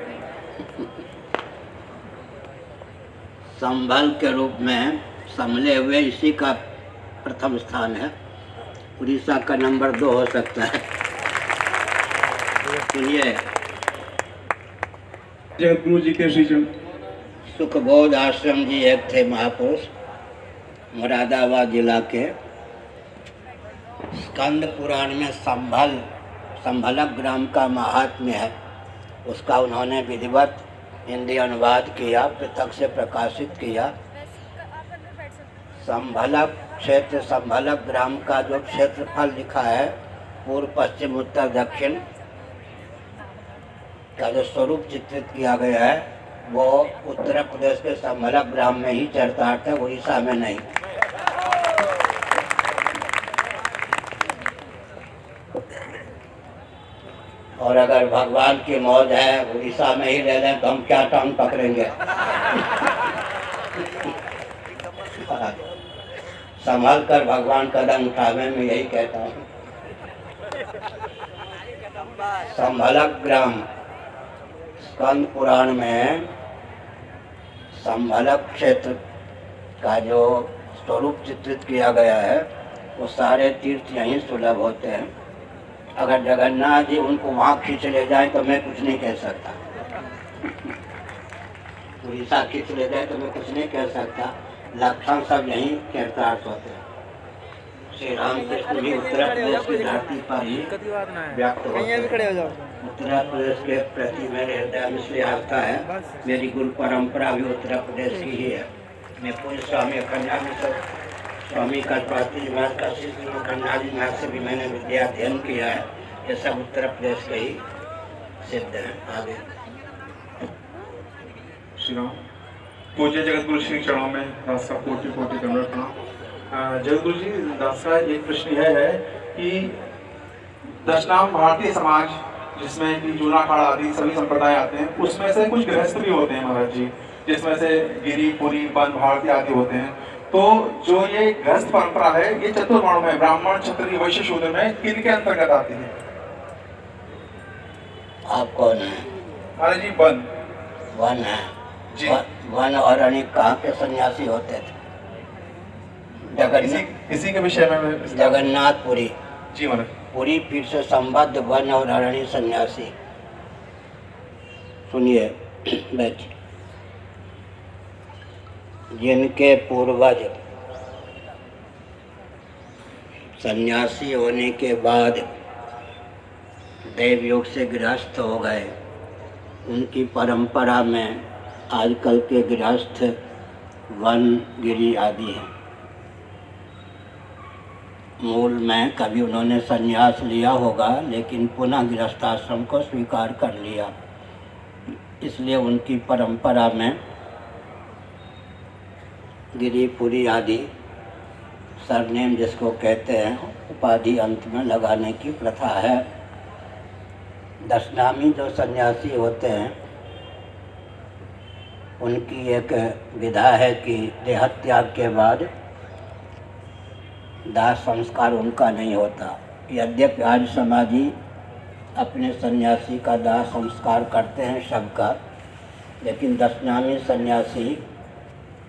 संभल के रूप में संभले हुए इसी का प्रथम स्थान है, उड़ीसा का नंबर 2 हो सकता है। सुनिए, जगतगुरु जी के श्रीचरण। सुखबोध आश्रम जी एक थे महापुरुष, मुरादाबाद जिला के। स्कंद पुराण में संभलक ग्राम का महात्म्य है, उसका उन्होंने विधिवत हिंदी अनुवाद किया, पृथक से प्रकाशित किया। संभलक क्षेत्र, संभलक ग्राम का जो क्षेत्रफल लिखा है, पूर्व पश्चिम उत्तर दक्षिण का जो स्वरूप चित्रित किया गया है, वो उत्तर प्रदेश के संभलक ग्राम में ही चरितार्थ है, उड़ीसा में नहीं। और अगर भगवान की मौज है उड़ीसा में ही ले लें तो हम क्या टांग पकड़ेंगे। संभल कर भगवान कदम उठावे, मैं यही कहता हूँ। संभलक ग्राम, स्कंद पुराण में संभलक क्षेत्र का जो स्वरूप चित्रित किया गया है, वो सारे तीर्थ यहीं सुलभ होते हैं। अगर जगन्नाथ जी उनको वहाँ खींच ले जाए तो मैं कुछ नहीं कह सकता, उड़ीसा खींच ले जाए तो मैं कुछ नहीं कह सकता। लक्षण सब यहीं चरितार्थ होते हैं। श्री रामकृष्ण भी उत्तर प्रदेश की धरती पर ही व्यक्त होते हैं। उत्तर प्रदेश के प्रति मेरे हृदय में इसलिए आस्था है, मेरी गुरु परंपरा भी उत्तर प्रदेश की ही है। मैं पूज्य स्वामी अखंडानंद स्वामी का प्राचीन महाराज का शिष्य अखंडानंद महाराज से भी मैंने विद्या अध्ययन किया है। ये सब उत्तर प्रदेश के ही सिद्ध है। आगे श्री राम। पूज्य जगतगुरु श्री चरणों में दास का कोटि कोटि दंडवत प्रणाम। जगतगुरु जी, दास का एक प्रश्न यह है कि दशनाम भारतीय समाज जिसमें कि जूना अखाड़ा आदि सभी संप्रदाय आते हैं, उसमें से कुछ गृहस्थ भी होते हैं महाराज जी, जिसमें से गिरी, पुरी, वन, भारती आदि होते हैं। तो जो ये गृहस्थ परंपरा है, ये चतुर्वर्ण में ब्राह्मण, क्षत्रिय, वैश्य, शूद्र में किन के अंतर्गत आती है? आप कौन है? महाराज जी वन। वन है जी। वन और अनेक कहाँ के सन्यासी होते थे? इसी के विषय में जगन्नाथपुरी जी महाराज। पूरी पीठ से संबद्ध वन और अरण्य सन्यासी। सुनिए बैठ। जिनके पूर्वज सन्यासी होने के बाद देवयोग से गृहस्थ हो गए, उनकी परंपरा में आजकल के गृहस्थ वन, गिरी आदि हैं। मूल में कभी उन्होंने संन्यास लिया होगा, लेकिन पुनः गृहस्थाश्रम को स्वीकार कर लिया, इसलिए उनकी परंपरा में गिरीपुरी आदि सरनेम जिसको कहते हैं, उपाधि अंत में लगाने की प्रथा है। दशनामी जो सन्यासी होते हैं, उनकी एक विधा है कि देहत्याग के बाद दाह संस्कार उनका नहीं होता। यद्यपि आज समाजी अपने सन्यासी का दाह संस्कार करते हैं सबका, लेकिन दशनामी सन्यासी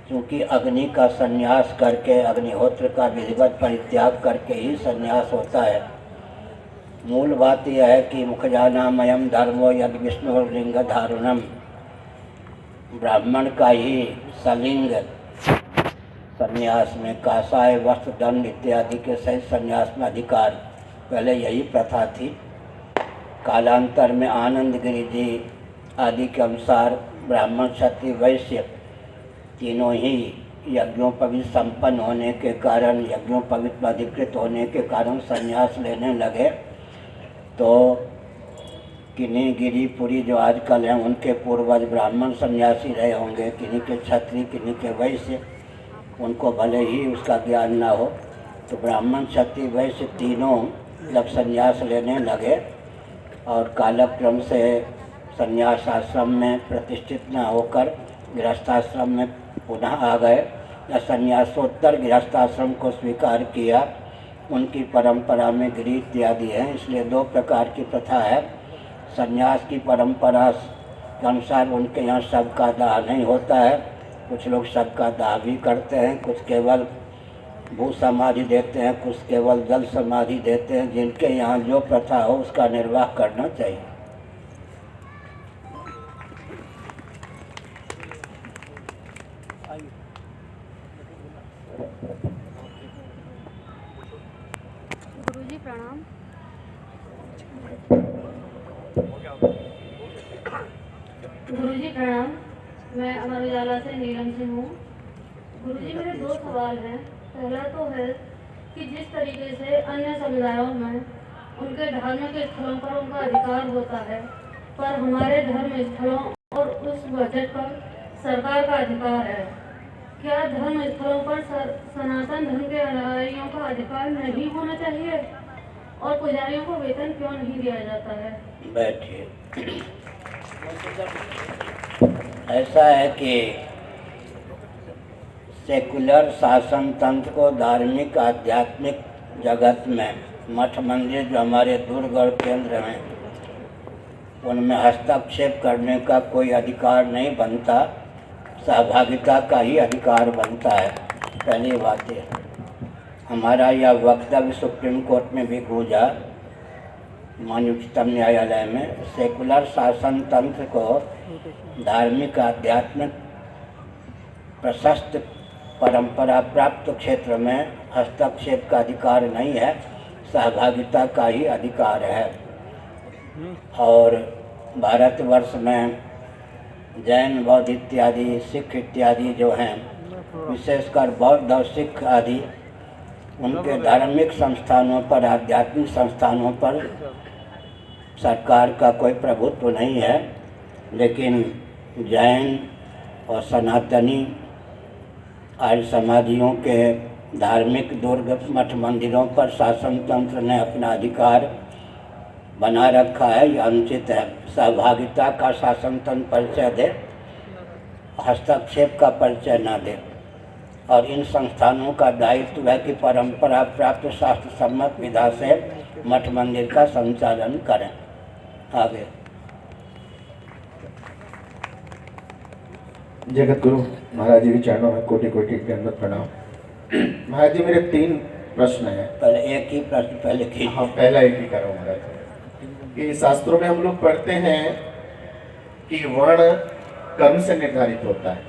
क्योंकि अग्नि का संन्यास करके, अग्निहोत्र का विधिवत परित्याग करके ही संन्यास होता है। मूल बात यह है कि मुखजानामयम धर्मो यद विष्णु लिंग धारुणम, ब्राह्मण का ही सलिंग संन्यास में कासाय, वस्त्र, दंड इत्यादि के सहित संन्यास में अधिकार, पहले यही प्रथा थी। कालांतर में आनंद गिरी जी आदि के अनुसार ब्राह्मण, क्षत्रिय, वैश्य तीनों ही यज्ञोपवीत संपन्न होने के कारण, यज्ञोपवीत में अधिकृत होने के कारण संन्यास लेने लगे। तो किन्हीं गिरीपुरी जो आजकल हैं, उनके पूर्वज ब्राह्मण सन्यासी रहे होंगे, किन्हीं के क्षत्रिय, किन्हीं के वैश्य, उनको भले ही उसका ज्ञान ना हो, तो ब्राह्मण, क्षत्रिय, वैश्य तीनों जब संन्यास लेने लगे और कालक्रम से संन्यास आश्रम में प्रतिष्ठित न होकर गृहस्थाश्रम में पुनः आ गए, या संन्यासोत्तर गृहस्थाश्रम को स्वीकार किया, उनकी परंपरा में गृह इत्यादि हैं। इसलिए दो प्रकार की प्रथा है। संन्यास की परंपरा के अनुसार उनके यहाँ शव का दाह नहीं होता है, कुछ लोग शव का दाह भी करते हैं, कुछ केवल भू समाधि देते हैं, कुछ केवल जल समाधि देते हैं। जिनके यहाँ जो प्रथा हो उसका निर्वाह करना चाहिए। गुरुजी प्रणाम। गुरुजी प्रणाम। मैं अमर उजाला से नीलम सिंह हूँ। गुरुजी मेरे दो सवाल हैं। पहला तो है कि जिस तरीके से अन्य समुदायों में उनके धार्मिक स्थलों पर उनका अधिकार होता है, पर हमारे धर्म स्थलों और उस बजट पर सरकार का अधिकार है, क्या धर्म स्थलों पर सनातन धर्म के अनुयायियों का अधिकार नहीं होना चाहिए? और पुजारियों को वेतन क्यों नहीं दिया जाता है? बैठिए। ऐसा है कि सेकुलर शासन तंत्र को धार्मिक आध्यात्मिक जगत में मठ मंदिर जो हमारे दुर्ग और केंद्र हैं उनमें हस्तक्षेप करने का कोई अधिकार नहीं बनता, सहभागिता का ही अधिकार बनता है। पहली बात है, हमारा यह वक्तव्य सुप्रीम कोर्ट में भी गूंजा, माननीय उच्चतम न्यायालय में। सेकुलर शासन तंत्र को धार्मिक आध्यात्मिक प्रशस्त परंपरा प्राप्त क्षेत्र में हस्तक्षेप का अधिकार नहीं है, सहभागिता का ही अधिकार है। और भारतवर्ष में जैन, बौद्ध इत्यादि, सिख इत्यादि जो हैं, विशेषकर बौद्ध और सिख आदि, उनके धार्मिक संस्थानों पर, आध्यात्मिक संस्थानों पर सरकार का कोई प्रभुत्व नहीं है। लेकिन जैन और सनातनी आर्य समाजियों के धार्मिक दुर्ग मठ मंदिरों पर शासन तंत्र ने अपना अधिकार बना रखा है, यह अनुचित है। सहभागिता का शासन तंत्र परिचय दे, हस्तक्षेप का परिचय न दे। और इन संस्थानों का दायित्व है कि परंपरा प्राप्त शास्त्र सम्मत विधा से मठ मंदिर का संचालन करें। आगे। जगत गुरु महाराज जी के चरणों में कोटि कोटि के अंदर प्रणाम। महाराज जी मेरे 3 प्रश्न हैं। पहले एक ही प्रश्न पहले कीजिए। हाँ, पहला एक ही करो महाराज। कि शास्त्रों में हम लोग पढ़ते हैं कि वर्ण कर्म से निर्धारित होता है,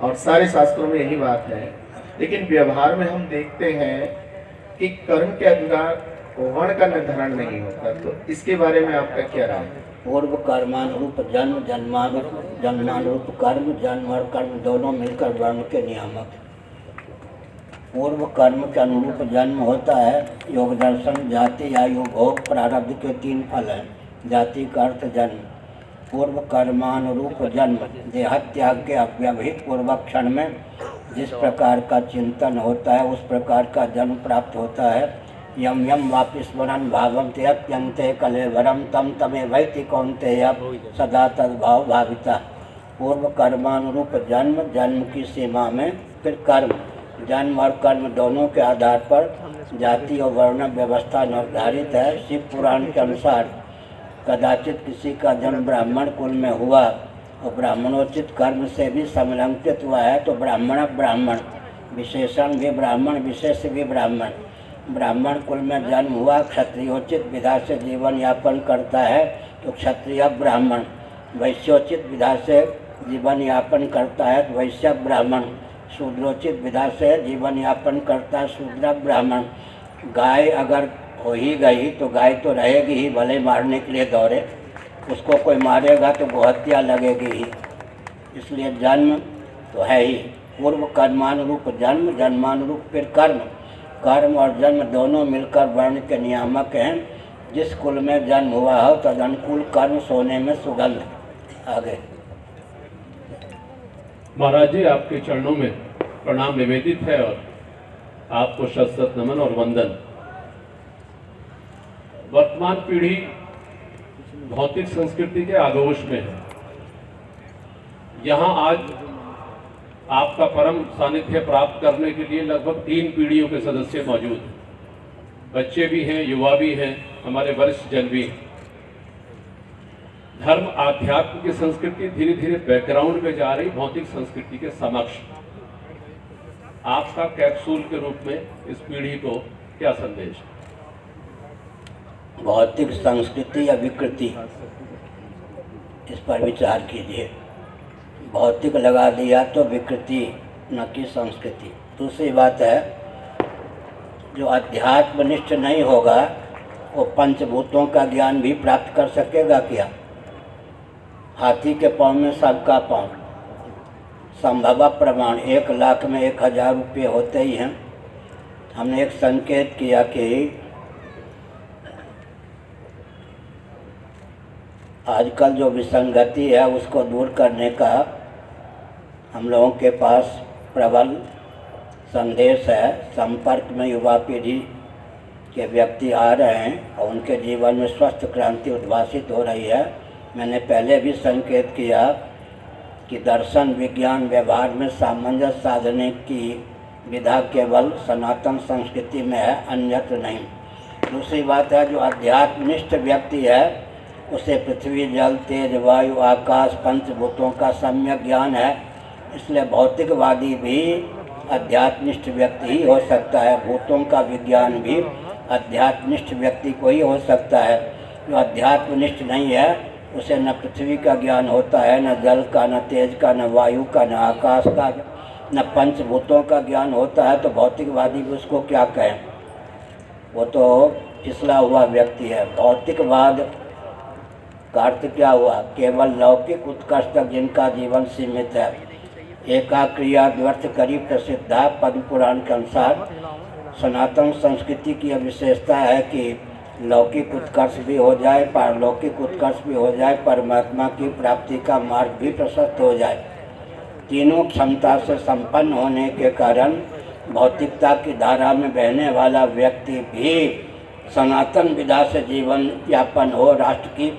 और सारे शास्त्रों में यही बात है। लेकिन व्यवहार में हम देखते हैं कि कर्म के अनुसार वर्ण का निर्धारण नहीं होता, तो इसके बारे में आपका क्या राय है? पूर्व कर्मानुरूप जन्म, जन्मानुरूप कर्म, जन्म और कर्म दोनों मिलकर वर्ण के नियामक। पूर्व कर्म के अनुरूप जन्म होता है। योग दर्शन जाति, आयु, भोग, प्रारब्ध के 3 फल हैं। जाति का अर्थ जन्म। पूर्व कर्मानुरूप जन्म देहत्याग के अव्यवहित पूर्वक क्षण में जिस प्रकार का चिंतन होता है उस प्रकार का जन्म प्राप्त होता है। यम यम वापिस्मरन भावम ते अत्यंते कलेवरम तम तमे वैति कौन्तेय सदा तद्भाव भाविता। पूर्व कर्मानुरूप जन्म, जन्म की सीमा में फिर कर्म, जन्म और कर्म दोनों के आधार पर जाति और वर्ण व्यवस्था निर्धारित है। शिव पुराण के अनुसार कदाचित किसी का जन्म ब्राह्मण कुल में हुआ और ब्राह्मणोचित कर्म से भी संलग्नित हुआ है तो ब्राह्मण ब्राह्मण, विशेषण भी ब्राह्मण, विशेष भी ब्राह्मण। ब्राह्मण कुल में जन्म हुआ, क्षत्रियोचित विधा से जीवन यापन करता है तो क्षत्रिय ब्राह्मण, वैश्योचित विधा से जीवन यापन करता है तो वैश्य ब्राह्मण, शूद्रोचित विधा से जीवन यापन करता है शूद्र ब्राह्मण। गाय अगर हो ही गई तो गाय तो रहेगी ही, भले मारने के लिए दौड़े, उसको कोई मारेगा तो गोहत्या लगेगी ही। इसलिए जन्म तो है ही। पूर्व कर्मानुरूप जन्म, जन्मानुरूप फिर कर्म। कर्म और जन्म दोनों मिलकर वर्ण के नियामक हैं। जिस कुल में जन्म हुआ हो तद अनुकूल कर्म सोने में सुगंध। आगे। महाराज जी आपके चरणों में प्रणाम निवेदित है और आपको शत शत नमन और वंदन। वर्तमान पीढ़ी भौतिक संस्कृति के आगोश में है। यहाँ आज आपका परम सानिध्य प्राप्त करने के लिए लगभग 3 पीढ़ियों के सदस्य मौजूद हैं। बच्चे भी हैं, युवा भी हैं, हमारे वरिष्ठ जन भी हैं। धर्म आध्यात्म की संस्कृति धीरे धीरे बैकग्राउंड में जा रही भौतिक संस्कृति के समक्ष। आपका कैप्सूल के रूप में इस पीढ़ी को क्या संदेश है? भौतिक संस्कृति या विकृति, इस पर विचार कीजिए। भौतिक लगा दिया तो विकृति, न कि संस्कृति। दूसरी बात है, जो अध्यात्मनिष्ठ नहीं होगा वो पंचभूतों का ज्ञान भी प्राप्त कर सकेगा क्या? हाथी के पाँव में सबका पाँव, संभव प्रमाण 1 लाख में 1000 रुपये होते ही हैं। हमने एक संकेत किया कि आजकल जो विसंगति है उसको दूर करने का हम लोगों के पास प्रबल संदेश है। संपर्क में युवा पीढ़ी के व्यक्ति आ रहे हैं और उनके जीवन में स्वस्थ क्रांति उद्भासित हो रही है। मैंने पहले भी संकेत किया कि दर्शन विज्ञान व्यवहार में सामंजस्य साधने की विधा केवल सनातन संस्कृति में है, अन्यत्र नहीं। दूसरी बात है, जो अध्यात्मनिष्ठ व्यक्ति है उसे पृथ्वी जल तेज वायु आकाश पंचभूतों का सम्यक ज्ञान है। इसलिए भौतिकवादी भी अध्यात्मनिष्ठ व्यक्ति ही हो सकता है, भूतों का विज्ञान भी अध्यात्मनिष्ठ व्यक्ति को ही हो सकता है। जो अध्यात्मनिष्ठ नहीं है उसे न पृथ्वी का ज्ञान होता है, न जल का, न तेज का, न वायु का, न आकाश का, न पंचभूतों का ज्ञान होता है। तो भौतिकवादी भी उसको क्या कहें, वो तो फिसला हुआ व्यक्ति है। भौतिकवाद का अर्थ क्या हुआ? केवल लौकिक उत्कर्ष तक जिनका जीवन सीमित है। एका क्रिया द्व्यर्थ करी प्रसिद्धा पद्म पुराण के अनुसार सनातन संस्कृति की यह विशेषता है कि लौकिक उत्कर्ष भी हो जाए, पारलौकिक उत्कर्ष भी हो जाए, परमात्मा की प्राप्ति का मार्ग भी प्रशस्त हो जाए। तीनों क्षमता से संपन्न होने के कारण भौतिकता की धारा में बहने वाला व्यक्ति भी सनातन विधा से जीवन यापन हो, राष्ट्र की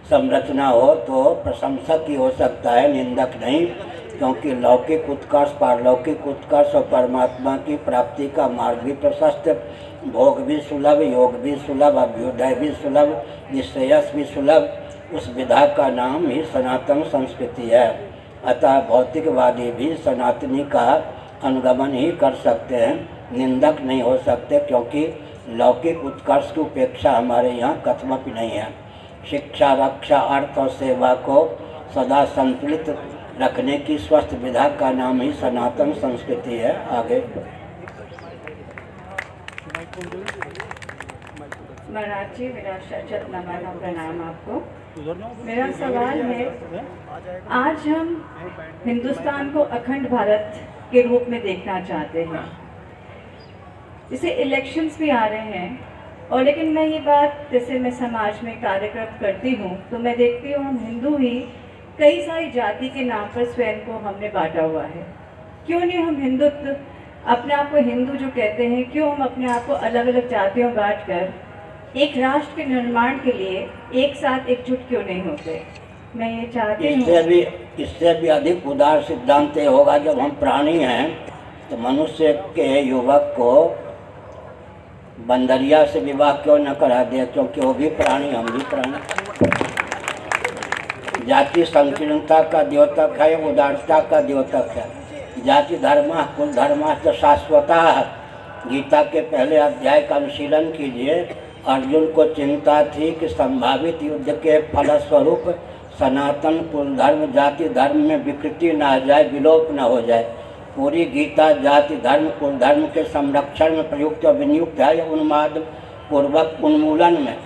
संरचना हो तो प्रशंसक ही हो सकता है, निंदक नहीं। क्योंकि लौकिक उत्कर्ष, पारलौकिक उत्कर्ष और परमात्मा की प्राप्ति का मार्ग भी प्रशस्त, भोग भी सुलभ, योग भी सुलभ, अभ्युदय भी सुलभ, निश्रेयस भी सुलभ। उस विधा का नाम ही सनातन संस्कृति है। अतः भौतिकवादी भी सनातनी का अनुगमन ही कर सकते हैं, निंदक नहीं हो सकते। क्योंकि लौकिक उत्कर्ष की उपेक्षा हमारे यहाँ कथमपि नहीं है। शिक्षा, रक्षा, अर्थ और सेवा को सदा संतुलित रखने की स्वस्थ विधा का नाम ही सनातन संस्कृति है। आगे महाराज जी, मेरा शत नमन प्रणाम आपको। मेरा सवाल है, आज हम हिंदुस्तान को अखंड भारत के रूप में देखना चाहते हैं। जैसे इलेक्शंस भी आ रहे हैं और लेकिन मैं ये बात, जैसे मैं समाज में कार्यक्रम करती हूँ तो मैं देखती हूँ हम हिंदू ही कई सारी जाति के नाम पर स्वयं को हमने बांटा हुआ है। क्यों नहीं हम हिंदुत्व, अपने आप को हिंदू जो कहते हैं, क्यों हम अपने आप को अलग अलग जातियों बांट कर एक राष्ट्र के निर्माण के लिए एक साथ एकजुट क्यों नहीं होते? मैं ये चाहती हूँ। इससे भी अधिक उदार सिद्धांत ये होगा, जब हम प्राणी हैं तो मनुष्य के युवक को बंदरिया से विवाह क्यों न करा दे? क्योंकि वो भी प्राणी, हम भी प्राणी। जाति संकीर्णता का द्योतक है, उदारता का द्योतक है। जाति धर्म कुल धर्म शाश्वता। गीता के पहले अध्याय का अनुशीलन कीजिए। अर्जुन को चिंता थी कि संभावित युद्ध के फलस्वरूप सनातन कुल धर्म जाति धर्म में विकृति न आ जाए, विलोप न हो जाए। पूरी गीता जाति धर्म कुल धर्म के संरक्षण में प्रयुक्त और विनियुक्त है। उन्माद पूर्वक उन्मूलन में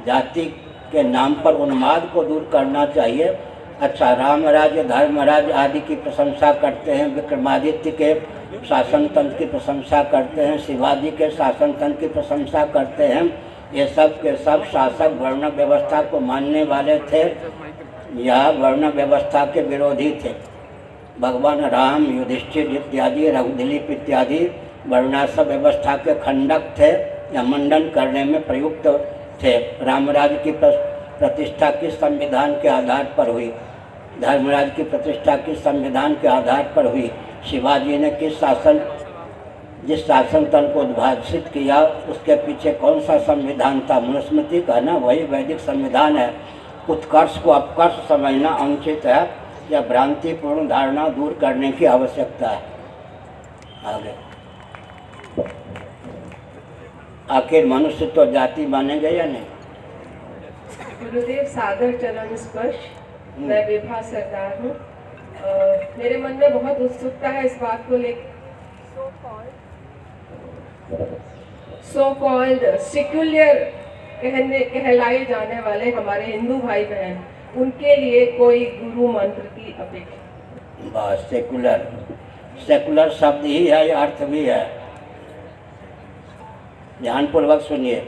जाति के नाम पर उन्माद को दूर करना चाहिए। अच्छा, रामराज्य धर्मराज आदि की प्रशंसा करते हैं, विक्रमादित्य के शासन तंत्र की प्रशंसा करते हैं, शिवाजी के शासन तंत्र की प्रशंसा करते हैं। ये सब के सब शासक वर्ण व्यवस्था को मानने वाले थे या वर्ण व्यवस्था के विरोधी थे। भगवान राम, युधिष्ठिर इत्यादि, रघुदिलीप इत्यादि वर्णाश्रम व्यवस्था के खंडक थे या मंडन करने में प्रयुक्त थे। रामराज की प्रतिष्ठा किस संविधान के आधार पर हुई? धर्मराज की प्रतिष्ठा किस संविधान के आधार पर हुई? शिवाजी ने जिस शासन तंत्र को उद्भाषित किया उसके पीछे कौन सा संविधान था? मनुस्मृति का ना, वही वैदिक संविधान है। उत्कर्ष को अपकर्ष समझना अनुचित है या भ्रांतिपूर्ण धारणा दूर करने की आवश्यकता है। आगे, आखिर मनुष्य तो जाति मानेंगे या नहीं? गुरुदेव सादर चरण स्पर्श। मैं विभा सरदार हूँ। मेरे मन में बहुत उत्सुकता है इस बात को लेकर। सो कॉल्ड सेक्युलर कहलाए जाने वाले हमारे हिंदू भाई बहन, उनके लिए कोई गुरु मंत्र की अपेक्षा? बस सेकुलर शब्द ही है, अर्थ भी है। ध्यानपूर्वक सुनिए,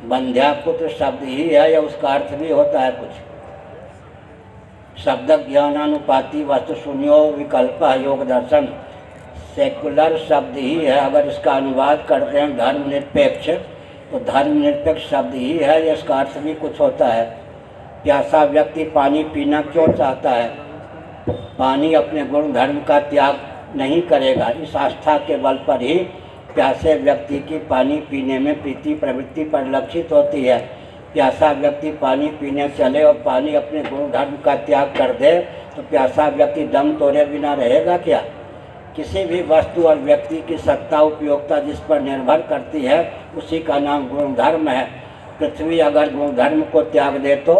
बंध्यापुत्र शब्द ही है या उसका अर्थ भी होता है कुछ? शब्द ज्ञानानुपाति वस्तु शून्यो विकल्प योग दर्शन, सेकुलर शब्द ही है। अगर इसका अनुवाद करते हैं धर्मनिरपेक्ष, तो धर्मनिरपेक्ष शब्द ही है या इसका अर्थ भी कुछ होता है? प्यासा व्यक्ति पानी पीना क्यों चाहता है? पानी अपने गुण धर्म का त्याग नहीं करेगा। इस आस्था के बल पर ही प्यासे व्यक्ति की पानी पीने में प्रीति प्रवृत्ति परिलक्षित होती है। प्यासा व्यक्ति पानी पीने चले और पानी अपने गुण धर्म का त्याग कर दे तो प्यासा व्यक्ति दम तोड़े बिना रहेगा क्या? किसी भी वस्तु और व्यक्ति की सत्ता उपयोगिता जिस पर निर्भर करती है उसी का नाम गुण धर्म है। पृथ्वी अगर गुण धर्म को त्याग दे तो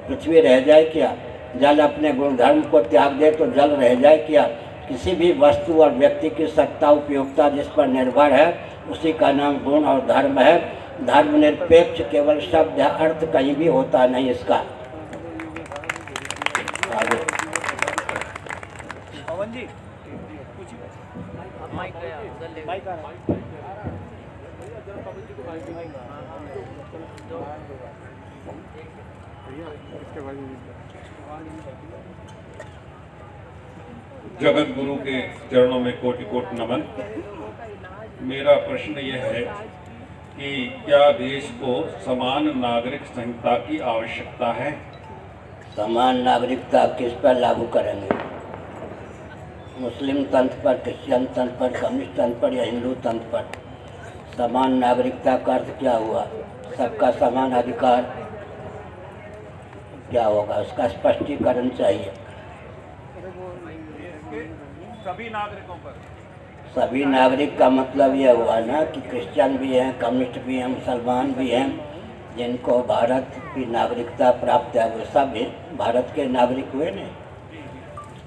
पृथ्वी रह जाए क्या? जल अपने गुण धर्म को त्याग दे तो जल रह जाए क्या? किसी भी वस्तु और व्यक्ति की सत्ता उपयोगिता जिस पर निर्भर है उसी का नाम गुण और धर्म है। धर्मनिरपेक्ष केवल शब्द है, अर्थ कहीं भी होता नहीं इसका। आगे। जगत गुरु के चरणों में कोटि कोटि नमन। मेरा प्रश्न यह है कि क्या देश को समान नागरिक संहिता की आवश्यकता है? समान नागरिकता किस पर लागू करेंगे? मुस्लिम तंत्र पर, क्रिश्चियन तंत्र पर, कम्युनिस्ट तंत्र पर या हिंदू तंत्र पर? समान नागरिकता का अर्थ क्या हुआ? सबका समान अधिकार क्या होगा? उसका स्पष्टीकरण चाहिए। सभी नागरिकों पर। सभी नागरिक का मतलब यह हुआ ना कि क्रिश्चियन भी हैं, कम्युनिस्ट भी हैं, मुसलमान भी हैं, जिनको भारत की नागरिकता प्राप्त है वो सब भारत के नागरिक हुए नहीं।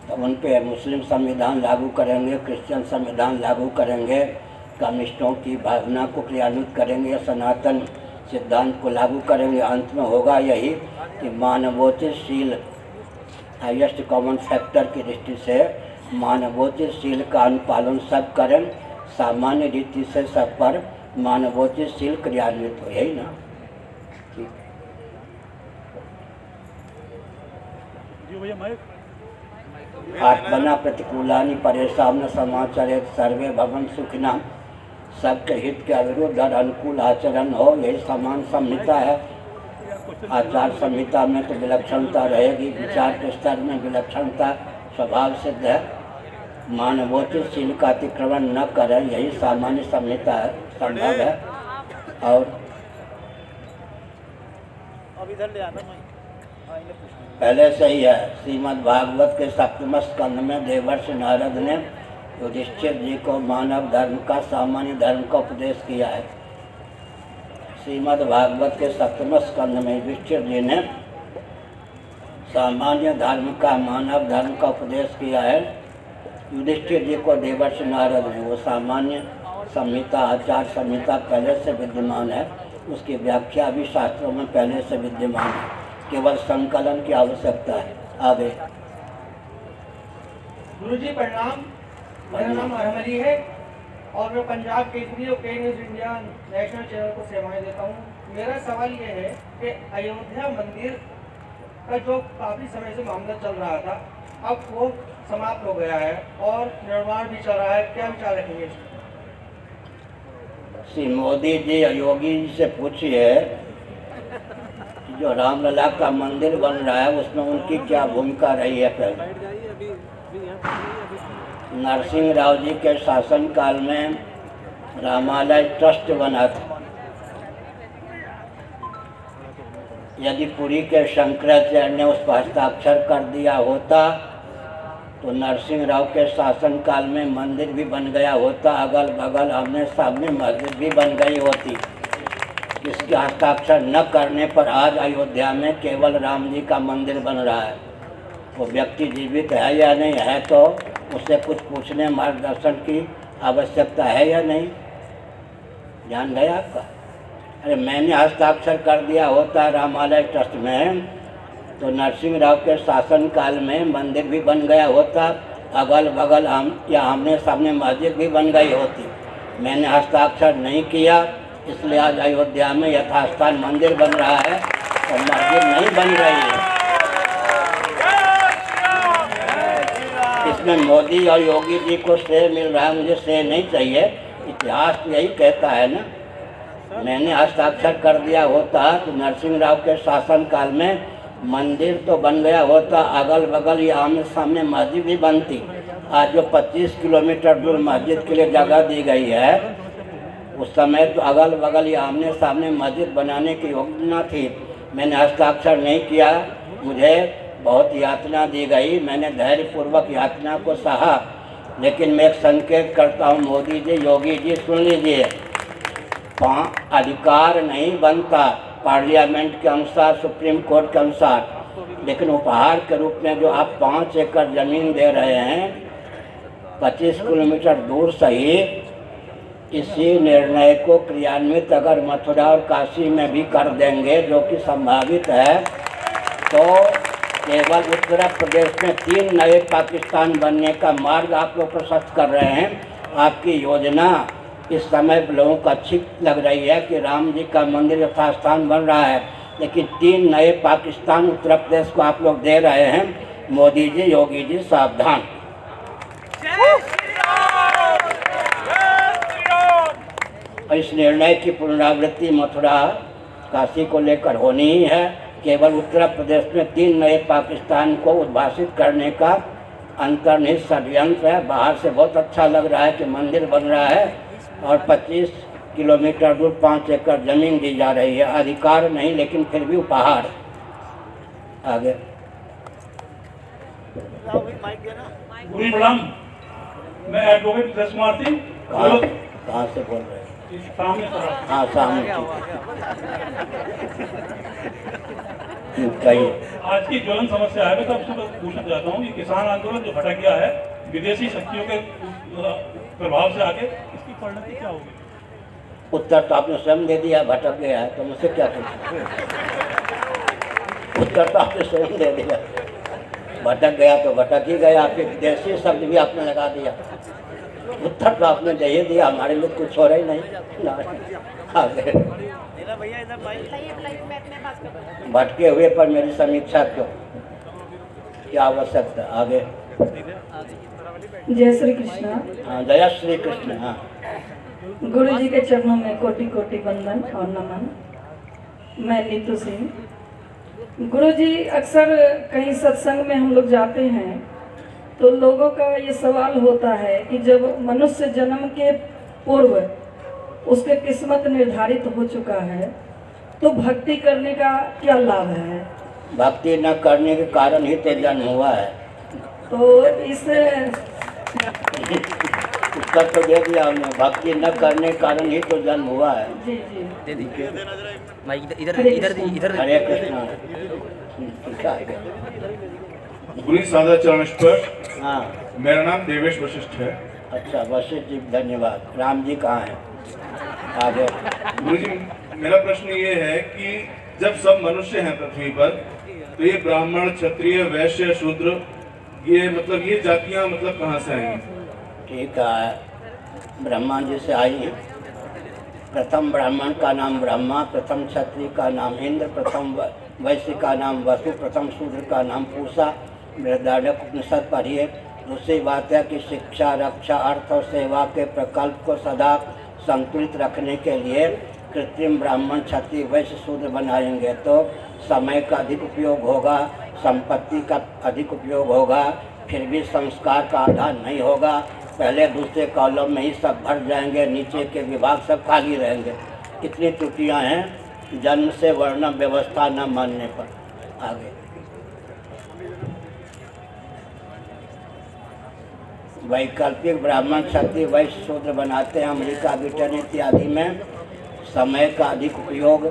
तो उन पे मुस्लिम संविधान लागू करेंगे, क्रिश्चियन संविधान लागू करेंगे, कम्युनिस्टों की भावना को क्रियान्वित करेंगे, सनातन सिद्धांत को लागू करेंगे। अंत में होगा यही कि मानवोचितशील हाईएस्ट कॉमन फैक्टर की दृष्टि से मानवोचितशील का अनुपालन सब करें, सामान्य रीति से सब पर मानवोचितशील क्रियान्वित हो, यही ना? आत्मना प्रतिकूलानि परेशान समाचरित सर्वे भवन सुखिना। सबके हित के विरुद्ध और अनुकूल आचरण हो, यही समान संहिता है। आचार संहिता में तो विलक्षणता रहेगी, विचार के स्तर में विलक्षणता स्वभाव सिद्ध है। मानवोचितशील का अतिक्रमण न करें, यही सामान्य संहिता है, संभव है। और पहले से ही है, श्रीमद् भागवत के 7वें स्कंध में देवर्षि नारद ने युधिष्ठिर जी को मानव धर्म का, सामान्य धर्म का उपदेश किया है। श्रीमद् भागवत के 7वें स्कंध में युधिष्ठिर जी ने सामान्य धर्म का, मानव धर्म का उपदेश किया है। युधिष्ठिर जी को देवर्षि नारद ने, वो सामान्य संहिता, आचार संहिता पहले से विद्यमान है, उसकी व्याख्या भी शास्त्रों में पहले से विद्यमान है, केवल संकलन की आवश्यकता है। आगे। गुरुजी प्रणाम, मेरा नाम अरमली है और मैं पंजाब केसरी और के न्यूज़ इंडिया नेशनल चैनल को सेवाएं देता हूँ। मेरा सवाल ये है कि अयोध्या मंदिर का जो काफ़ी समय से मामला चल रहा था, अब वो समाप्त हो गया है और निर्माण भी चल रहा है, क्या विचार रखेंगे? श्री मोदी जी योगी जी से पूछिए जो रामलला का मंदिर बन रहा है उसमें उनकी क्या भूमिका रही है? पहले नरसिंह राव जी के शासनकाल में रामालय ट्रस्ट बना था। यदि पुरी के शंकराचार्य ने उस पर हस्ताक्षर कर दिया होता तो नरसिंह राव के शासनकाल में मंदिर भी बन गया होता, अगल बगल आमने सामने मस्जिद भी बन गई होती। इसके हस्ताक्षर न करने पर आज अयोध्या में केवल राम जी का मंदिर बन रहा है। वो व्यक्ति जीवित है या नहीं है तो उससे कुछ पूछने मार्गदर्शन की आवश्यकता है या नहीं? ध्यान गया आपका? अरे मैंने हस्ताक्षर कर दिया होता रामालय ट्रस्ट में तो नरसिंह राव के शासनकाल में मंदिर भी बन गया होता, अगल बगल आमने सामने मस्जिद भी बन गई होती। मैंने हस्ताक्षर नहीं किया, इसलिए आज अयोध्या में यथास्थान मंदिर बन रहा है और मस्जिद नहीं बन रही है। इसमें मोदी और योगी जी को श्रेय मिल रहा है, मुझे श्रेय नहीं चाहिए। इतिहास यही कहता है ना। मैंने हस्ताक्षर कर दिया होता तो नरसिंह राव के शासनकाल में मंदिर तो बन गया होता, अगल बगल या आमने सामने मस्जिद भी बनती। आज जो 25 किलोमीटर दूर मस्जिद के लिए जगह दी गई है, उस समय तो अगल बगल या आमने सामने मस्जिद बनाने की योजना थी। मैंने हस्ताक्षर नहीं किया, मुझे बहुत यातना दी गई, मैंने धैर्यपूर्वक यातना को सहा। लेकिन मैं एक संकेत करता हूँ, मोदी जी, योगी जी, सुन लीजिए। अधिकार नहीं बनता पार्लियामेंट के अनुसार, सुप्रीम कोर्ट के अनुसार, लेकिन उपहार के रूप में जो आप 5 एकड़ जमीन दे रहे हैं 25 किलोमीटर दूर सही, इसी निर्णय को क्रियान्वित अगर मथुरा और काशी में भी कर देंगे, जो कि संभावित है, तो केवल उत्तर प्रदेश में 3 नए पाकिस्तान बनने का मार्ग आप लोग प्रशस्त कर रहे हैं। आपकी योजना इस समय लोगों को अच्छी लग रही है कि राम जी का मंदिर यथास्थान बन रहा है, लेकिन 3 नए पाकिस्तान उत्तर प्रदेश को आप लोग दे रहे हैं। मोदी जी, योगी जी, सावधान। इस निर्णय की पुनरावृत्ति मथुरा काशी को लेकर होनी ही है। केवल उत्तर प्रदेश में 3 नए पाकिस्तान को उद्भाषित करने का अंतर्निहित षड्यंत्र है। बाहर से बहुत अच्छा लग रहा है कि मंदिर बन रहा है और 25 किलोमीटर दूर 5 एकड़ जमीन दी जा रही है। अधिकार नहीं, लेकिन फिर भी उपहार। आगे प्रणाम, मैं एडवोकेट कृष्ण कुमार सिंह। कहाँ से बोल रहे हैं? सामने। हाँ, सामने। आज की ज्वलन समस्या है, मैं तब से पूछना चाहता हूँ कि किसान आंदोलन जो भटक गया है विदेशी शक्तियों के प्रभाव से आगे, इसकी परिणति क्या होगी? उत्तर तो आपने स्वयं दे दिया, भटक गया है, तो मुझसे क्या पूछना? उत्तर तो आपने स्वयं दे दिया, भटक गया तो भटक ही गया। फिर विदेशी शब्द भी आपने लगा दिया। उत्तर तो आपने दे ही दिया, हमारे लिए कुछ हो रही नहीं। भटके हुए पर मेरी समीक्षा क्यों? क्या आवश्यकता? आगे। जय श्री कृष्ण। हाँ, जय श्री कृष्ण। हाँ, गुरु जी के चरणों में कोटि कोटि वंदन और नमन। मैं नीतू सिंह। गुरु जी, अक्सर कहीं सत्संग में हम लोग जाते हैं तो लोगों का ये सवाल होता है कि जब मनुष्य जन्म के पूर्व उसके किस्मत निर्धारित हो चुका है तो भक्ति करने का क्या लाभ है? भक्ति न करने के कारण ही तो जन्म हुआ है। तो इस उत्तर तो दे दिया हमने, भक्ति न करने के कारण ही तो जन्म हुआ है। जी जी। हरे कृष्णा। गुरु सादा चरण स्पर्श। हाँ, मेरा नाम देवेश वशिष्ठ है। अच्छा, वशिष्ठ जी, धन्यवाद। राम जी कहाँ हैं? आगे। गुरु जी, मेरा प्रश्न ये है कि जब सब मनुष्य हैं पृथ्वी पर, तो ये ब्राह्मण, क्षत्रिय, वैश्य, शूद्र, ये मतलब ये जातियाँ मतलब कहाँ से आई? ठीक है, ब्रह्मा जी से आई हैं। प्रथम ब्राह्मण का नाम ब्रह्मा, प्रथम क्षत्रिय का नाम इंद्र, प्रथम वैश्य का नाम वसु, प्रथम शूद्र का नाम पूषा। बृहदारण्यक उपनिषद पढ़िए। दूसरी बात है कि शिक्षा, रक्षा, अर्थ और सेवा के प्रकल्प को सदा संतुलित रखने के लिए कृत्रिम ब्राह्मण क्षत्रिय वैश्य शूद्र बनाएंगे तो समय का अधिक उपयोग होगा, संपत्ति का अधिक उपयोग होगा, फिर भी संस्कार का आधार नहीं होगा। पहले दूसरे कॉलम में ही सब भर जाएंगे, नीचे के विभाग सब खाली रहेंगे। कितनी त्रुटियां हैं जन्म से वर्ण व्यवस्था न मानने पर। आगे वैकल्पिक ब्राह्मण क्षत्रिय वैश्य शूद्र बनाते हैं अमेरिका ब्रिटेन इत्यादि में। समय का अधिक उपयोग,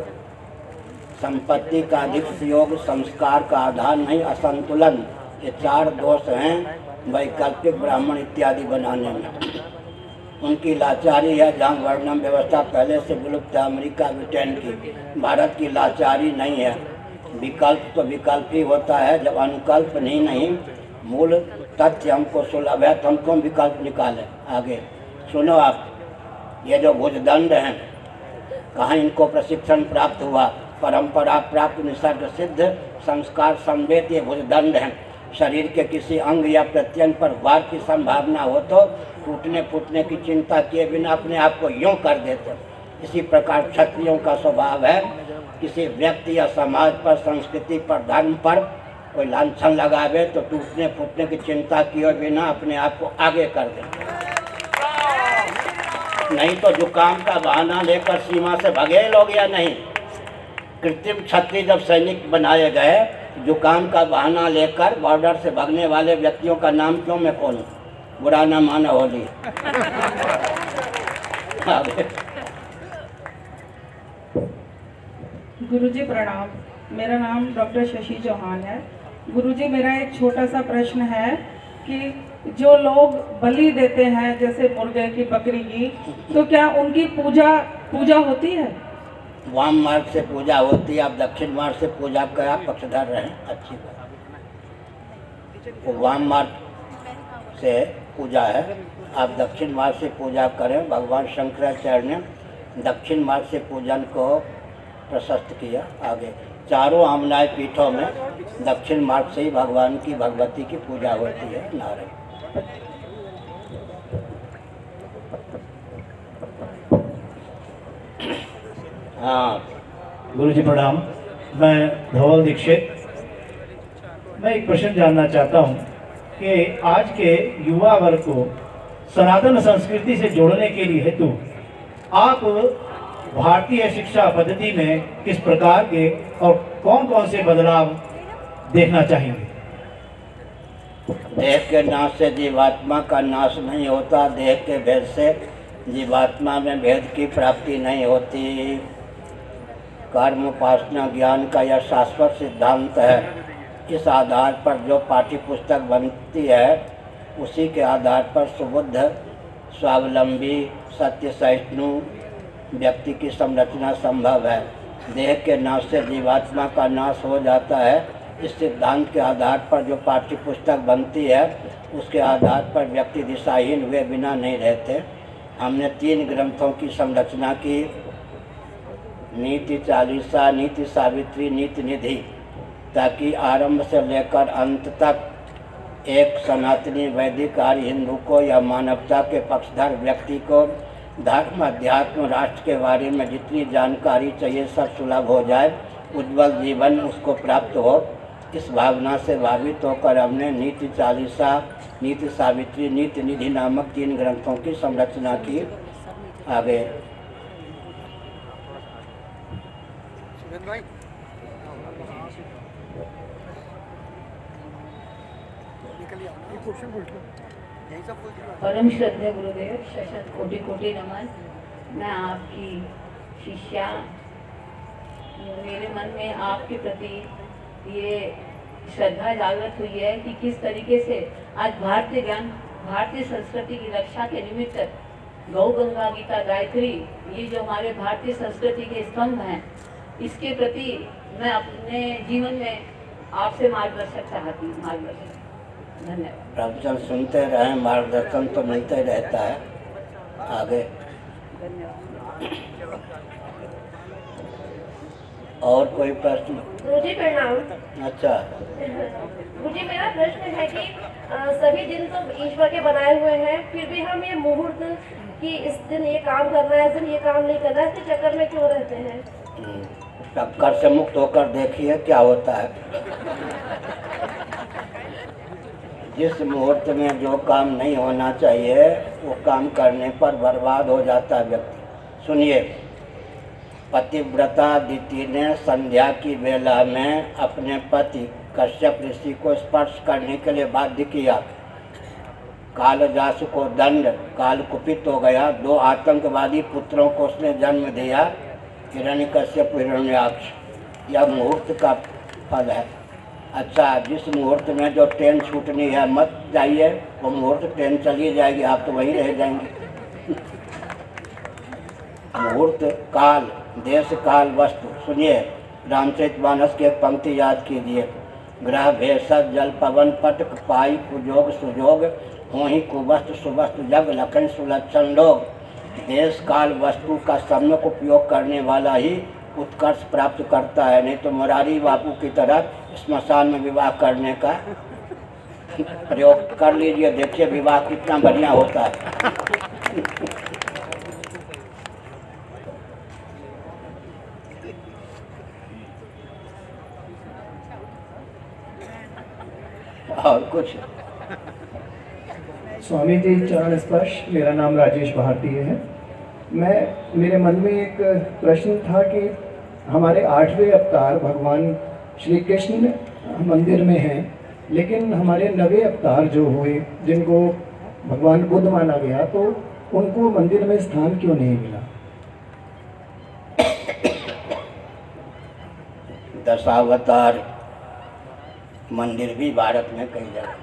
संपत्ति का अधिक उपयोग, संस्कार का आधार नहीं, असंतुलन, ये 4 दोष हैं वैकल्पिक ब्राह्मण इत्यादि बनाने में। उनकी लाचारी है जहाँ वर्णम व्यवस्था पहले से विलुप्त है अमेरिका ब्रिटेन की। भारत की लाचारी नहीं है। विकल्प तो विकल्प ही होता है, जब अनुकल्प नहीं मूल तथ्य हमको सुलभ है तो हम क्यों विकल्प निकालें। आगे सुनो आप, ये जो भुजदंड हैं कहाँ इनको प्रशिक्षण प्राप्त हुआ? परंपरा प्राप्त निसर्ग सिद्ध संस्कार संवेद ये भुजदंड हैं। शरीर के किसी अंग या प्रत्यंग पर वार की संभावना हो तो टूटने फूटने की चिंता किए बिना अपने आप को यूं कर देते। इसी प्रकार क्षत्रियों का स्वभाव है किसी व्यक्ति या समाज पर, संस्कृति पर, धर्म पर कोई लांछन लगावे तो टूटने फूटने की चिंता किए बिना अपने आप को आगे कर देते। नहीं तो जुकाम का बहाना लेकर सीमा से भगे लोग या नहीं। कृत्रिम क्षत्रिय जब सैनिक बनाए गए, जुकाम का बहाना लेकर बॉर्डर से भागने वाले व्यक्तियों का नाम क्यों मैं खोलूं? बुरा ना मानो होली। गुरुजी प्रणाम, मेरा नाम डॉक्टर शशि चौहान है। गुरुजी मेरा एक छोटा सा प्रश्न है कि जो लोग बलि देते हैं जैसे मुर्गे की, बकरी की, तो क्या उनकी पूजा होती है? वाम मार्ग से पूजा होती है, आप दक्षिण मार्ग से पूजा कर आप पक्षधर रहें, अच्छी बात। वो वाम मार्ग से पूजा है, आप दक्षिण मार्ग से पूजा करें। भगवान शंकराचार्य ने दक्षिण मार्ग से पूजन को प्रशस्त किया। आगे चारों आमनाय पीठों में दक्षिण मार्ग से ही भगवान की, भगवती की पूजा होती है। नारायण। हाँ गुरुजी प्रणाम, मैं धवल दीक्षित। मैं एक प्रश्न जानना चाहता हूँ कि आज के युवा वर्ग को सनातन संस्कृति से जोड़ने के लिए हेतु आप भारतीय शिक्षा पद्धति में किस प्रकार के और कौन कौन से बदलाव देखना चाहेंगे? देह के नाश से जीवात्मा का नाश नहीं होता, देह के भेद से जीवात्मा में भेद की प्राप्ति नहीं होती। कर्म उपासना ज्ञान का यह शाश्वत सिद्धांत है। इस आधार पर जो पाठ्य पुस्तक बनती है उसी के आधार पर सुबुद्ध, स्वावलंबी, सत्य सहिष्णु व्यक्ति की संरचना संभव है। देह के नाश से जीवात्मा का नाश हो जाता है। इस सिद्धांत के आधार पर जो पाठ्य पुस्तक बनती है उसके आधार पर व्यक्ति दिशाहीन हुए बिना नहीं रहते। हमने 3 ग्रंथों की संरचना की, नीति चालीसा, नीति सावित्री, नीति निधि, ताकि आरंभ से लेकर अंत तक एक सनातनी वैदिक आर्य हिंदू को या मानवता के पक्षधर व्यक्ति को धर्म, अध्यात्म, राष्ट्र के बारे में जितनी जानकारी चाहिए सब सुलभ हो जाए, उज्ज्वल जीवन उसको प्राप्त हो। इस भावना से भावित होकर हमने नीति चालीसा, नीति सावित्री, नीति निधि नामक 3 ग्रंथों की संरचना की। आगे परम श्रद्धेय गुरुदेव, शत कोटि कोटि नमन। मैं आपकी शिष्या, मेरे मन में आपके प्रति ये श्रद्धा जागृत हुई है कि किस तरीके से आज भारतीय ज्ञान, भारतीय संस्कृति की रक्षा के निमित्त गौ, गंगा, गीता, गायत्री, ये जो हमारे भारतीय संस्कृति के स्तंभ हैं, इसके प्रति मैं अपने जीवन में आपसे मार्गदर्शक चाहती हूँ। मार्गदर्शन धन्यवाद। प्रवचन सुनते रहें, मार्गदर्शन तो मिलते रहता है। आगे और कोई प्रश्न? गुरुजी प्रणाम। अच्छा, गुरुजी मेरा प्रश्न है कि सभी दिन तो ईश्वर के बनाए हुए हैं, फिर भी हम ये मुहूर्त कि इस दिन ये काम करना है, इस दिन ये काम नहीं करना है, इसके चक्कर में क्यों रहते हैं? चक्कर से मुक्त होकर देखिए क्या होता है। जिस मुहूर्त में जो काम नहीं होना चाहिए वो काम करने पर बर्बाद हो जाता है व्यक्ति। सुनिए, पतिव्रता अदिति ने संध्या की वेला में अपने पति कश्यप ऋषि को स्पर्श करने के लिए बाध्य किया। कालजासु को दंड, काल कुपित हो गया। 2 आतंकवादी पुत्रों को उसने जन्म दिया, हिरण्यकश्यप हिरण्याक्ष। यह मुहूर्त का फल है। अच्छा, जिस मुहूर्त में जो ट्रेन छूटनी है मत जाइए, वो मुहूर्त ट्रेन चली जाएगी, आप तो वहीं रह जाएंगे। मुहूर्त, काल, देश, काल, वस्तु। सुनिए, रामचरितमानस की एक पंक्ति याद कीजिए। ग्रह भेषज जल पवन पटक पाई कुजोग सुजोग होहि कुवस्तु सुवस्तु जग लखन सुलक्षण लोग। देश, काल, वस्तु का सम्यक उपयोग करने वाला ही उत्कर्ष प्राप्त करता है, नहीं तो मुरारी बापू की तरह स्मशान में विवाह करने का प्रयोग कर लीजिए, देखिए विवाह कितना बढ़िया होता है। और कुछ? स्वामी जी चरण स्पर्श। मेरा नाम राजेश भारतीय है। मेरे मन में एक प्रश्न था कि हमारे 8वें अवतार भगवान श्री कृष्ण मंदिर में हैं, लेकिन हमारे 9वें अवतार जो हुए जिनको भगवान बुद्ध माना गया, तो उनको मंदिर में स्थान क्यों नहीं मिला? दशावतार मंदिर भी भारत में कई जगह,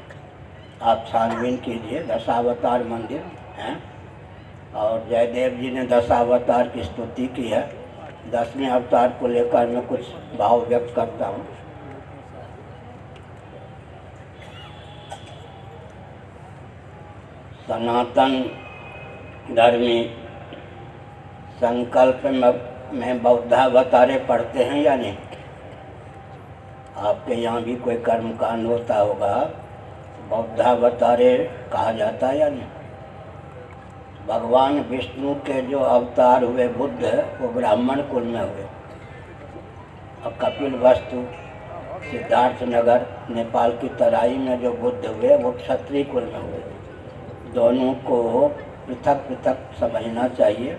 आप छानबीन कीजिए, दशावतार मंदिर हैं। और जयदेव जी ने दशावतार की स्तुति की है। 10वें अवतार को लेकर मैं कुछ भाव व्यक्त करता हूँ। सनातन धर्मी संकल्प में बौद्धावतारे पढ़ते हैं या नहीं? आपके यहाँ भी कोई कर्मकांड होता होगा, बौद्धावतारे कहा जाता है या नहीं? भगवान विष्णु के जो अवतार हुए बुद्ध, वो ब्राह्मण कुल में हुए। और कपिल वस्तु सिद्धार्थ नगर नेपाल की तराई में जो बुद्ध हुए वो क्षत्रिय कुल में हुए। दोनों को पृथक पृथक समझना चाहिए।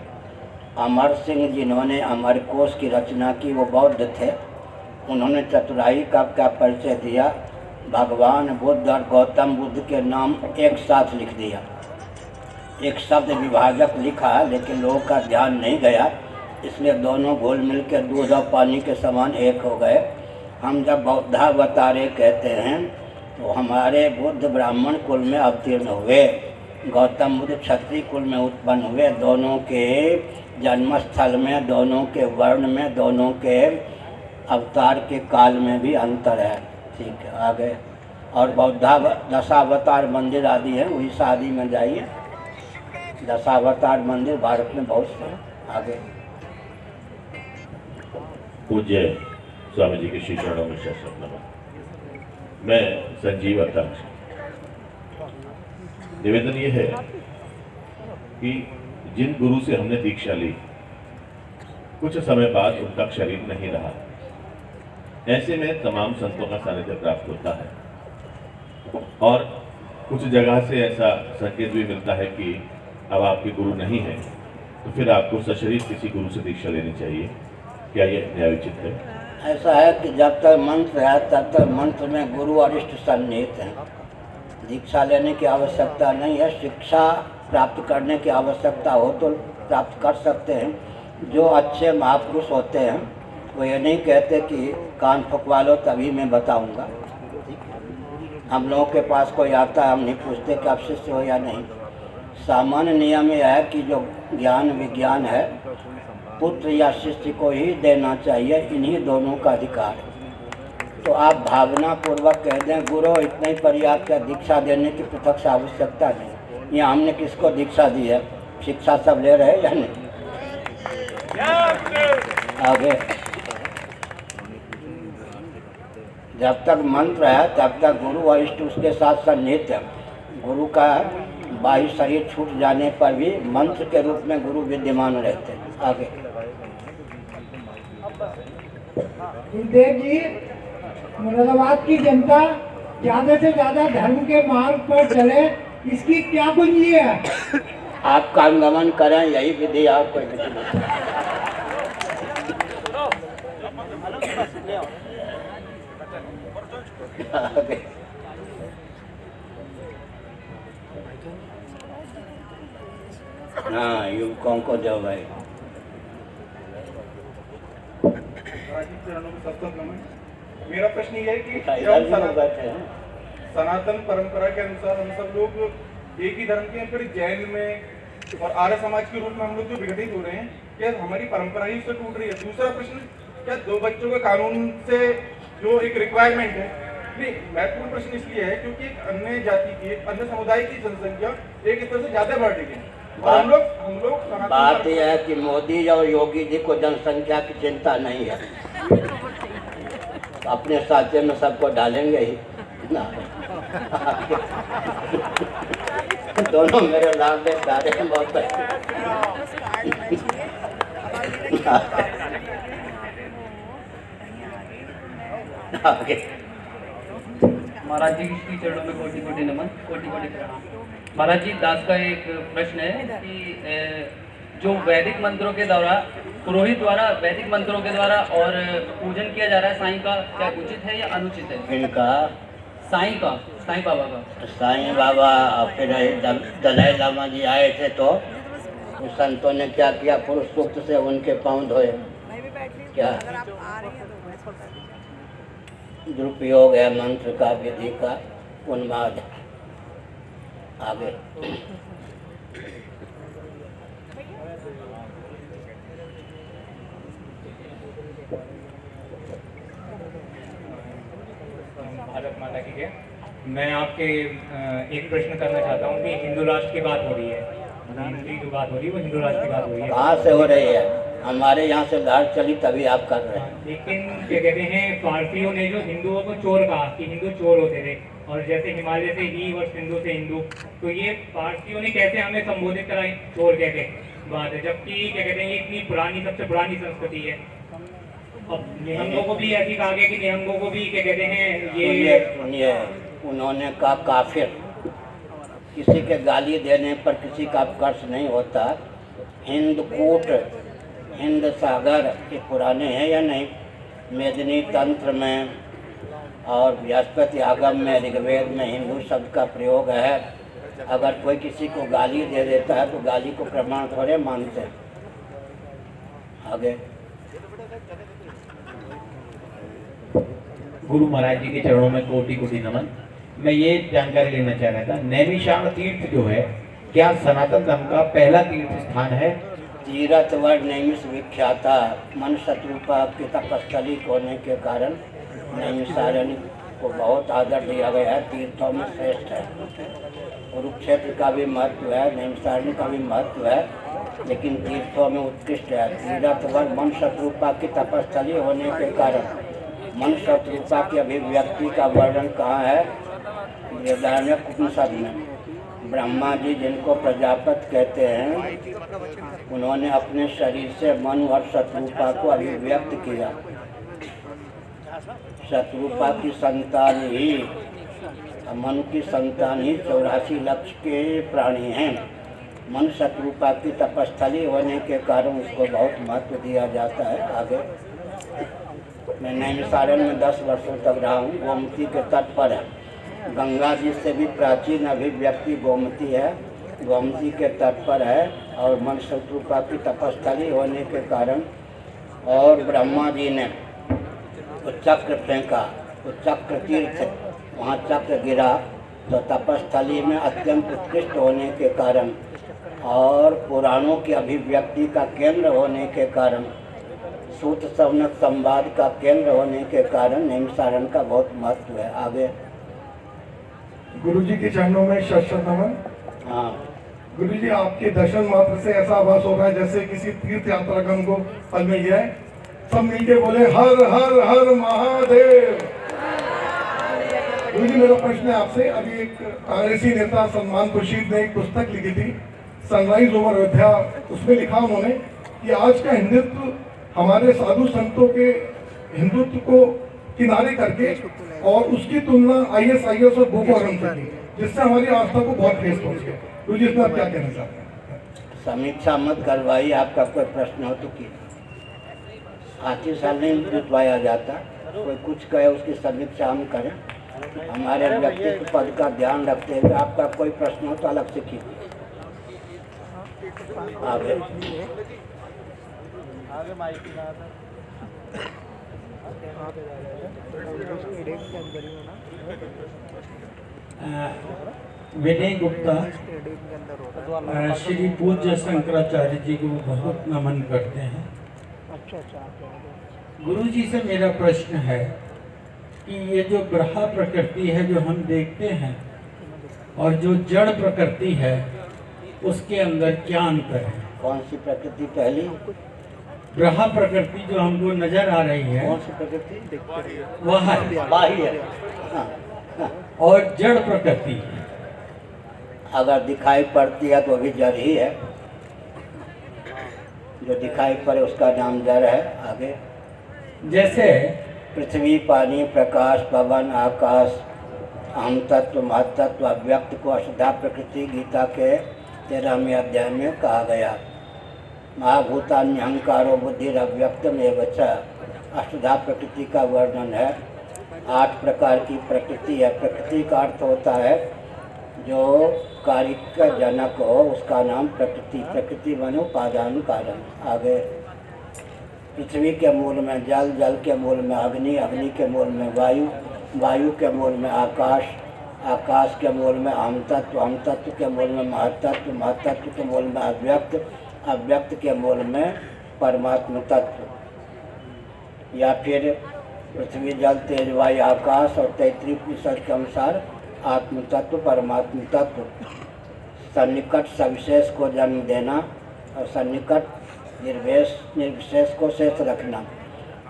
अमर सिंह जिन्होंने अमरकोश की रचना की वो बौद्ध थे। उन्होंने चतुराई का क्या परिचय दिया? भगवान बुद्ध और गौतम बुद्ध के नाम एक साथ लिख दिया। एक शब्द विभाजक लिखा, लेकिन लोगों का ध्यान नहीं गया, इसलिए दोनों घुल मिल के दूध और पानी के समान एक हो गए। हम जब बौद्धावतारे कहते हैं तो हमारे बुद्ध ब्राह्मण कुल में अवतीर्ण हुए, गौतम बुद्ध क्षत्रिय कुल में उत्पन्न हुए। दोनों के जन्मस्थल में, दोनों के वर्ण में, दोनों के अवतार के काल में भी अंतर है। ठीक है, आगे। और दशावतार मंदिर आदि है, वही शादी में जाइए। दशावतार मंदिर भारत में बहुत से। आगे। पूज्य स्वामी जी के श्री चरणों में शस्त्र नमन। मैं संजीव अध्यक्ष। निवेदन ये है कि जिन गुरु से हमने दीक्षा ली, कुछ समय बाद उनका शरीर नहीं रहा। ऐसे में तमाम संतों का सानिध्य प्राप्त होता है और कुछ जगह से ऐसा संकेत भी मिलता है कि अब आपके गुरु नहीं है, तो फिर आपको सशरीर किसी गुरु से दीक्षा लेनी चाहिए। क्या ये न्यायोचित है? ऐसा है कि जब तक मंत्र है तब तक मंत्र में गुरु और इष्ट सन्निहित हैं। दीक्षा लेने की आवश्यकता नहीं है। शिक्षा प्राप्त करने की आवश्यकता हो तो प्राप्त कर सकते हैं। जो अच्छे महापुरुष होते हैं वो ये नहीं कहते कि कान फुकवा लो तभी मैं बताऊंगा। हम लोगों के पास कोई आता है, हम नहीं पूछते कि आप शिष्य हो या नहीं। सामान्य नियम यह है कि जो ज्ञान विज्ञान है पुत्र या शिष्य को ही देना चाहिए। इन्हीं दोनों का अधिकार है। तो आप भावना पूर्वक कह दें गुरु इतना ही पर्याप्त है, दीक्षा देने की पृथक से आवश्यकता नहीं। यहाँ हमने किसको दीक्षा दी है? शिक्षा सब ले रहे हैं या नहीं? आगे। जब तक मंत्र है तब तक गुरु और इष्ट उसके साथ सन्निहित है। गुरु का बाह्य शरीर छूट जाने पर भी मंत्र के रूप में गुरु विद्यमान रहते हैं। आगे गुरुदेव जी, मुरादाबाद की जनता ज्यादा से ज्यादा धर्म के मार्ग पर चले, इसकी क्या कुंजी है? आप का अनुगमन करें, यही विधि आपको विधि नहीं। हाँ, युवकों को दो भाई। मेरा प्रश्न ये है कि जब सनातन परंपरा के अनुसार हम सब लोग एक ही धर्म के हैं, फिर जैन में और आर्य समाज के रूप में हम लोग जो विघटित हो रहे हैं, क्या हमारी परंपरा ही उससे टूट रही है? दूसरा प्रश्न, क्या 2 बच्चों के कानून से जो एक रिक्वायरमेंट है, नहीं महत्वपूर्ण प्रश्न इसलिए है क्योंकि एक अन्य जाति की, अन्य समुदाय की जनसंख्या एक तरह से ज्यादा बढ़ रही है और हम लोग बात यह है कि मोदी और योगी जी को जनसंख्या की चिंता नहीं है, अपने साथे में सबको डालेंगे ही ना। दोनों मेरे लाडले प्यारे हैं बहुत। महाराज जी की चरणों में कोटि कोटि नमन, कोटि कोटि प्रणाम। महाराज जी, दास का एक प्रश्न है कि जो वैदिक मंत्रों के द्वारा, पुरोहित द्वारा वैदिक मंत्रों के द्वारा और पूजन किया जा रहा है साईं का, क्या उचित है या अनुचित है? इनका साईं का, साईं बाबा का। साईं बाबा फिर दलाई लामा जी आए थे तो संतों ने क्या किया, पुरुष सूक्त से उनके पांव धोए। क्या दुरुपयोग है मंत्र का, विधि का उन्माद। आगे भारत माता की जय। मैं आपके एक प्रश्न करना चाहता हूँ कि हिंदू राष्ट्र की बात हो रही है, हिंदू की जो बात हो रही है वो हिंदू राष्ट्र की बात हो रही है। कहाँ से हो रही है? हमारे यहाँ से लहर चली तभी आप कर रहे हैं। लेकिन क्या कहते हैं, पारसियों ने जो हिंदुओं को चोर कहा कि हिंदू चोर होते थे, और जैसे हिमालय से ही और सिंधु से हिंदू, तो ये पारसियों ने कैसे हमें संबोधित करा चोर कह के बात है, जबकि क्या कहते हैं ये इतनी पुरानी, सबसे पुरानी संस्कृति है। अब निहंगों को भी ऐसी कहा गया कि निहंगों को भी क्या कहते हैं ये उन्होंने कहा काफिर। किसी के गाली देने पर किसी का कर्ष नहीं होता। हिंदकूट, हिंद सागर के पुराने हैं या नहीं? मेदिनी तंत्र में और बृहस्पति आगम में, ऋग्वेद में हिंदू शब्द का प्रयोग है। अगर कोई किसी को गाली दे देता है तो गाली को प्रमाण थोड़े मानते हैं। आगे गुरु महाराज जी के चरणों में कोटि कोटि नमन। मैं ये जानकारी लेना चाह रहा था, नैमिषारण्य तीर्थ जो है क्या सनातन धर्म का पहला तीर्थ स्थान है? तीर्थवर नैमिष विख्याता मन शत्रुपा की तपस्थली होने के कारण नैमिषारण्य को बहुत आदर दिया गया है, तीर्थों में श्रेष्ठ है। कुरुक्षेत्र का भी महत्व है, नैमिषारण्य का भी महत्व है, लेकिन तीर्थों में उत्कृष्ट है। तीर्थवर मन शत्रुपा की तपस्थली होने के कारण मन शत्रुपा की अभिव्यक्ति का वर्णन कहाँ है? बृहदारण्यक उपनिषद में। ब्रह्मा जी जिनको प्रजापति कहते हैं, उन्होंने अपने शरीर से मनु और शत्रुपा को अभिव्यक्त किया। शत्रुपा की संतान ही, मनु की संतान ही 84 लाख के प्राणी हैं। मन शत्रुपा की तपस्थली होने के कारण उसको बहुत महत्व दिया जाता है। आगे मैं नैमिषारण्य में 10 वर्षों तक रहा हूँ। गोमती के तट पर है, गंगा जी से भी प्राचीन अभिव्यक्ति गोमती है, गोमती के तट पर है और मन शत्रुपा की तपस्थली होने के कारण। और ब्रह्मा जी ने चक्र फेंका तो चक्र तीर्थ, वहाँ चक्र गिरा तो तपस्थली में अत्यंत उत्कृष्ट होने के कारण और पुराणों की अभिव्यक्ति का केंद्र होने के कारण, सूत सवनक संवाद का केंद्र होने के कारण नैमिषारण्य का बहुत महत्व है। आगे गुरुजी के चरणों में शत नमन। हाँ गुरुजी, आपके दर्शन मात्र से ऐसा आभास हो रहा है जैसे किसी तीर्थ यात्रागण को पल में गया है। सब मिलके बोले हर हर हर महादेव। गुरु जी मेरा प्रश्न है आपसे, अभी एक कांग्रेसी नेता सलमान खुर्शीद ने एक पुस्तक लिखी थी सनराइज ओवर अयोध्या, उसमें लिखा उन्होंने कि आज का हिंदुत्व हमारे साधु संतों के हिंदुत्व को किनारे करके और उसकी तुलना ISIS और बोको हराम से की, जिससे हमारी आस्था को बहुत ठेस पहुंच गया। गुरु जी इसमें आप क्या कहना चाहते हैं? समीक्षा मत करवाइए, आपका कोई प्रश्न हो तो कीजिए। आखिर साल नहीं जुटवाया जाता, कोई कुछ कहे उसकी समीक्षा हम करें। हमारे व्यक्तित्व पद का ध्यान रखते हुए आपका कोई प्रश्न हो तो अलग से कीजिए। आगे विनय गुप्ता श्री पूज्य शंकराचार्य जी को बहुत नमन करते हैं। गुरु जी से मेरा प्रश्न है कि ये जो ग्रह प्रकृति है जो हम देखते हैं और जो जड़ प्रकृति है उसके अंदर क्या अंतर है? कौन सी प्रकृति? पहली ग्रह प्रकृति जो हमको नजर आ रही है, कौन सी प्रकृति? वह बाह्य। और जड़ प्रकृति अगर दिखाई पड़ती है तो भी जड़ ही है, जो दिखाई पड़े उसका नाम जड़ है। आगे जैसे पृथ्वी, पानी, प्रकाश, पवन, आकाश, अहम तत्व, महतत्व, अव्यक्त को अष्टधा प्रकृति गीता के 13वें अध्याय में कहा गया। महाभूतान्य अहंकारो बुद्धि अव्यक्तम एवं च अष्टधा प्रकृति का वर्णन है। 8 प्रकार की प्रकृति है। प्रकृति का अर्थ होता है जो कार्य का जनक हो, उसका नाम प्रकृति। प्रकृति बनो उपादान कारण। आगे पृथ्वी के मूल में जल, जल के मूल में अग्नि, अग्नि के मूल में वायु, वायु के मूल में आकाश, आकाश के मूल में अहम तत्व, अहम तत्व के मूल में महतत्व, महतत्व के मूल में अव्यक्त, अव्यक्त के मूल में परमात्म तत्व। या फिर पृथ्वी, जल, तेज, वायु, आकाश और तैतृय उपनिषद के अनुसार आत्म तत्व, परमात्म तत्व। सन्निकट सविशेष को जन्म देना और सन्निकट निर्विशेष को शेष रखना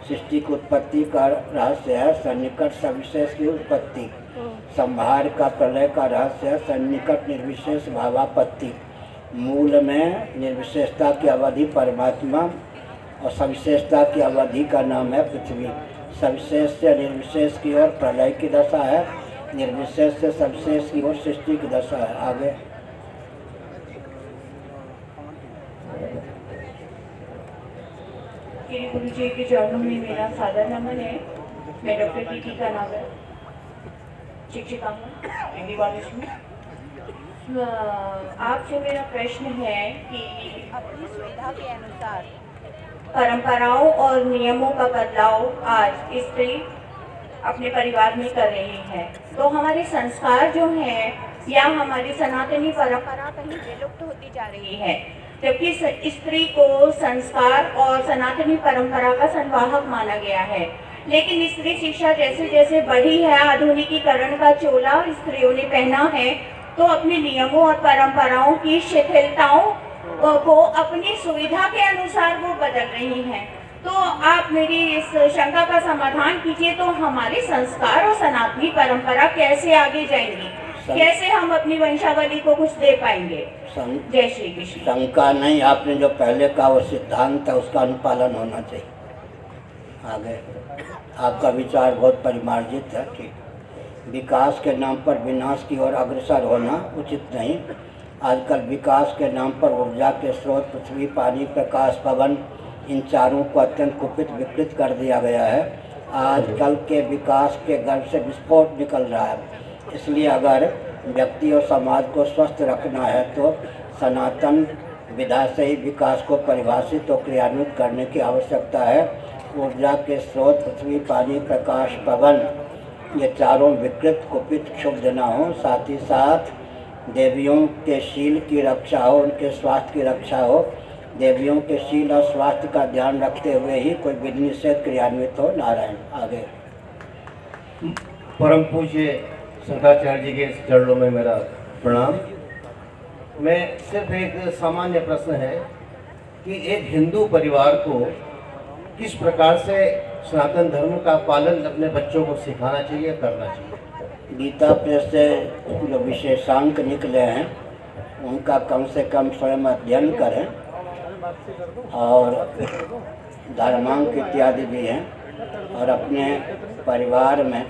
सृष्टि की उत्पत्ति का रहस्य है। सन्निकट सविशेष की उत्पत्ति, संहार का प्रलय का रहस्य है। सन्निकट निर्विशेष भावापत्ति, मूल में निर्विशेषता की अवधि परमात्मा और सविशेषता की अवधि का नाम है पृथ्वी। सविशेष से निर्विशेष की ओर प्रलय की दशा है, निर्विशेष से सविशेष की ओर सृष्टि की दशा है। आगे गुरु जी के चरणों में मेरा सादर नमन है। मैं डॉक्टर टीटी का नाम है, शिक्षिका हूँ हिंदी कॉलेज में। आपसे मेरा प्रश्न है कि अपनी सुविधा के अनुसार परंपराओं और नियमों का बदलाव आज स्त्री अपने परिवार में कर रही है, तो हमारे संस्कार जो हैं या हमारी सनातनी परंपरा कहीं विलुप्त होती जा रही है, जबकि स्त्री को संस्कार और सनातनी परंपरा का संवाहक माना गया है। लेकिन स्त्री शिक्षा जैसे जैसे बढ़ी है, आधुनिकीकरण का चोला स्त्रियों ने पहना है, तो अपने नियमों और परंपराओं की शिथिलताओं को अपनी सुविधा के अनुसार वो बदल रही हैं। तो आप मेरी इस शंका का समाधान कीजिए, तो हमारे संस्कार और सनातनी परंपरा कैसे आगे जाएंगी, कैसे हम अपनी वंशावली को कुछ दे पाएंगे? जय श्री कृष्ण। शंका नहीं, आपने जो पहले कहा वो सिद्धांत है, उसका अनुपालन होना चाहिए। आगे आपका विचार बहुत परिमार्जित है, ठीक। विकास के नाम पर विनाश की ओर अग्रसर होना उचित नहीं। आजकल विकास के नाम पर ऊर्जा के स्रोत पृथ्वी, पानी, प्रकाश, पवन, इन चारों को अत्यंत कुपित विकृत कर दिया गया है। आजकल के विकास के गर्भ से विस्फोट निकल रहा है। इसलिए अगर व्यक्ति और समाज को स्वस्थ रखना है तो सनातन विधा से ही विकास को परिभाषित और क्रियान्वित करने की आवश्यकता है। ऊर्जा के स्रोत पृथ्वी, पानी, प्रकाश, पवन, ये चारों विकृत, कुपित, क्षुब्ध न हो। साथ ही साथ देवियों के शील की रक्षा हो, उनके स्वास्थ्य की रक्षा हो। देवियों के शील और स्वास्थ्य का ध्यान रखते हुए ही कोई विधि निषेध क्रियान्वित हो। नारायण। आगे परम पूज्य शंकराचार्य जी के चरणों में मेरा प्रणाम। मैं सिर्फ एक सामान्य प्रश्न है कि एक हिंदू परिवार को किस प्रकार से सनातन धर्म का पालन अपने बच्चों को सिखाना चाहिए, करना चाहिए? गीता प्रेस से जो विशेषांक निकले हैं उनका कम से कम स्वयं अध्ययन करें, और धर्मांक इत्यादि भी हैं, और अपने परिवार में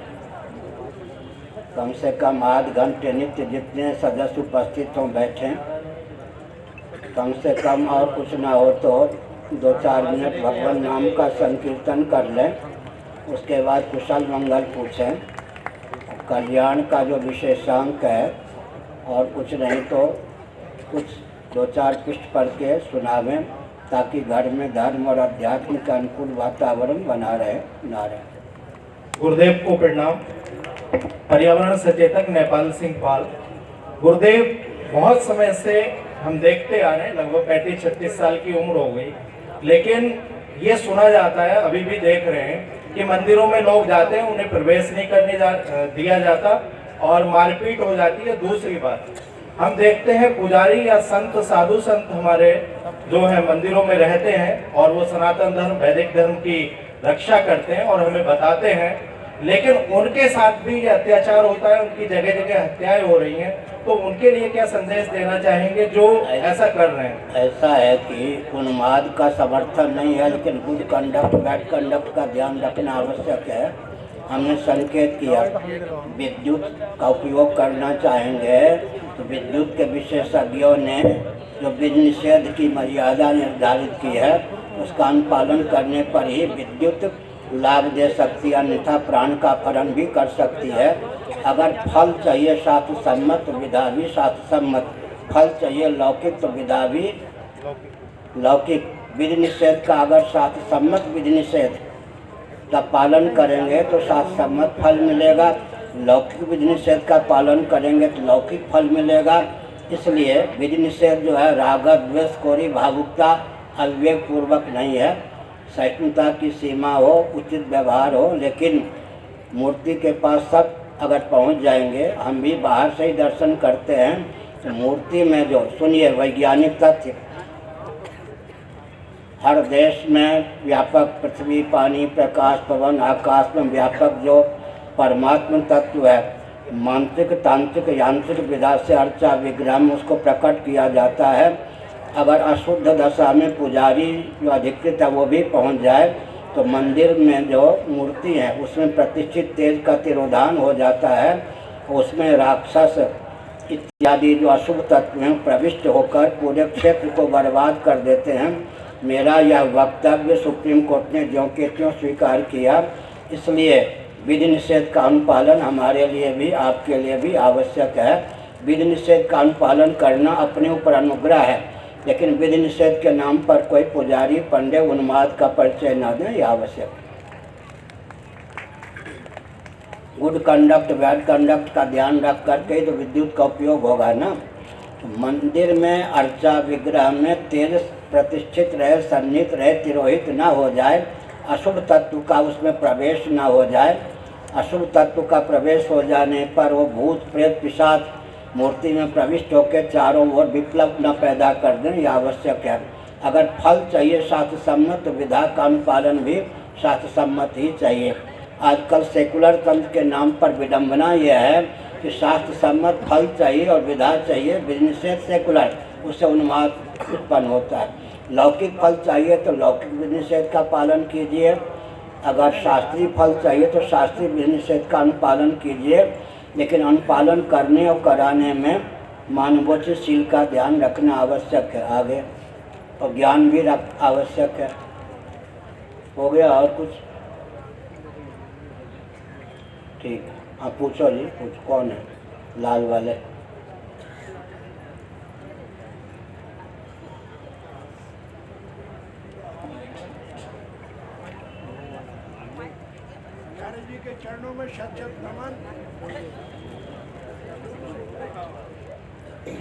कम से कम आध घंटे नित्य जितने सदस्य उपस्थित हों बैठें, कम से कम और कुछ ना हो तो 2-4 मिनट भगवान नाम का संकीर्तन कर लें, उसके बाद कुशल मंगल पूछें, कल्याण का जो विशेषांक है, और कुछ नहीं तो कुछ 2-4 पृष्ठ पढ़ के सुनावें, ताकि घर में धर्म और अध्यात्म का अनुकूल वातावरण बना रहे ना रहे। गुरुदेव को प्रणाम। पर्यावरण सचेतक नेपाल सिंह पाल। गुरुदेव, बहुत समय से हम देखते आ रहे हैं, लगभग 35-36 साल की उम्र हो गई, लेकिन ये सुना जाता है, अभी भी देख रहे हैं कि मंदिरों में लोग जाते हैं, उन्हें प्रवेश नहीं करने दिया जाता और मारपीट हो जाती है। दूसरी बात, हम देखते हैं पुजारी या संत, साधु संत हमारे जो है मंदिरों में रहते हैं और वो सनातन धर्म, वैदिक धर्म की रक्षा करते हैं और हमें बताते हैं, लेकिन उनके साथ भी ये अत्याचार होता है, उनकी जगह जगह हत्याएं हो रही हैं। तो उनके लिए क्या संदेश देना चाहेंगे जो ऐसा कर रहे हैं? ऐसा है कि उन्माद का समर्थन नहीं है, लेकिन गुड कंडक्ट, बैड कंडक्ट का ध्यान रखना आवश्यक है। हमने संकेत किया विद्युत का उपयोग करना चाहेंगे तो विद्युत के विशेषज्ञों ने जो विधि निषेध की मर्यादा निर्धारित की है उसका अनुपालन करने पर ही विद्युत लाभ दे सकती है, अन्यथा प्राण का हरण भी कर सकती है। अगर फल चाहिए शास्त्र सम्मत तो विधा भी शास्त्र सम्मत, फल चाहिए लौकिक तो विधा भी लौकिक। विधि निषेध का अगर शास्त्र सम्मत विधि निषेध का पालन करेंगे तो शास्त्र सम्मत फल मिलेगा, लौकिक विधि निषेध का पालन करेंगे तो लौकिक फल मिलेगा। इसलिए विधि निषेध जो है राग द्वेष कोरी भावुकता अविवेक पूर्वक नहीं है, सहिष्णुता की सीमा हो, उचित व्यवहार हो। लेकिन मूर्ति के पास सब अगर पहुंच जाएंगे, हम भी बाहर से ही दर्शन करते हैं, तो मूर्ति में जो सुनिए वैज्ञानिक तथ्य, हर देश में व्यापक पृथ्वी, पानी, प्रकाश, पवन, आकाश में व्यापक जो परमात्मा तत्व है, मानसिक, तांत्रिक, यांत्रिक विधा से अर्चा विग्रह में उसको प्रकट किया जाता है। अगर अशुद्ध दशा में पुजारी जो अधिकृत है वो भी पहुंच जाए तो मंदिर में जो मूर्ति है उसमें प्रतिष्ठित तेज का तिरोधान हो जाता है, उसमें राक्षस इत्यादि जो अशुभ तत्व हैं प्रविष्ट होकर पूरे क्षेत्र को बर्बाद कर देते हैं। मेरा यह वक्तव्य सुप्रीम कोर्ट ने ज्यों के त्यों स्वीकार किया। इसलिए विधि निषेध का अनुपालन हमारे लिए भी, आपके लिए भी आवश्यक है। विधि निषेध का अनुपालन करना अपने ऊपर अनुग्रह है, लेकिन विधि निषेध के नाम पर कोई पुजारी पंडे उन्माद का परिचय न दें, यह आवश्यक है। गुड कंडक्ट, बैड कंडक्ट का ध्यान रख करके तो विद्युत का उपयोग होगा ना। मंदिर में अर्चा विग्रह में तेज प्रतिष्ठित रहे, सन्निहित रहे, तिरोहित ना हो जाए, अशुभ तत्व का उसमें प्रवेश ना हो जाए। अशुभ तत्व का प्रवेश हो जाने पर वो भूत प्रेत पिशाच मूर्ति में प्रविष्ट होकर चारों ओर विप्लव न पैदा कर दें, यह आवश्यक है। अगर फल चाहिए शास्त्र सम्मत तो विधा का अनुपालन भी शास्त्र सम्मत ही चाहिए। आजकल सेकुलर तंत्र के नाम पर विडंबना यह है कि शास्त्र सम्मत फल चाहिए और विधा चाहिए, विधि निषेध सेकुलर, उससे उन्माद उत्पन्न होता है। लौकिक फल चाहिए तो लौकिक विधि निषेध का पालन कीजिए, अगर शास्त्रीय फल चाहिए तो शास्त्रीय विधि निषेध का अनुपालन कीजिए, लेकिन अनुपालन करने और कराने में मानवोचित का ध्यान रखना आवश्यक है। आगे और ज्ञान भी आवश्यक है। हो गया और कुछ? ठीक है, आप पूछो जी, पूछो कौन है लाल वाले? जी के चरणों में शत-शत नमन।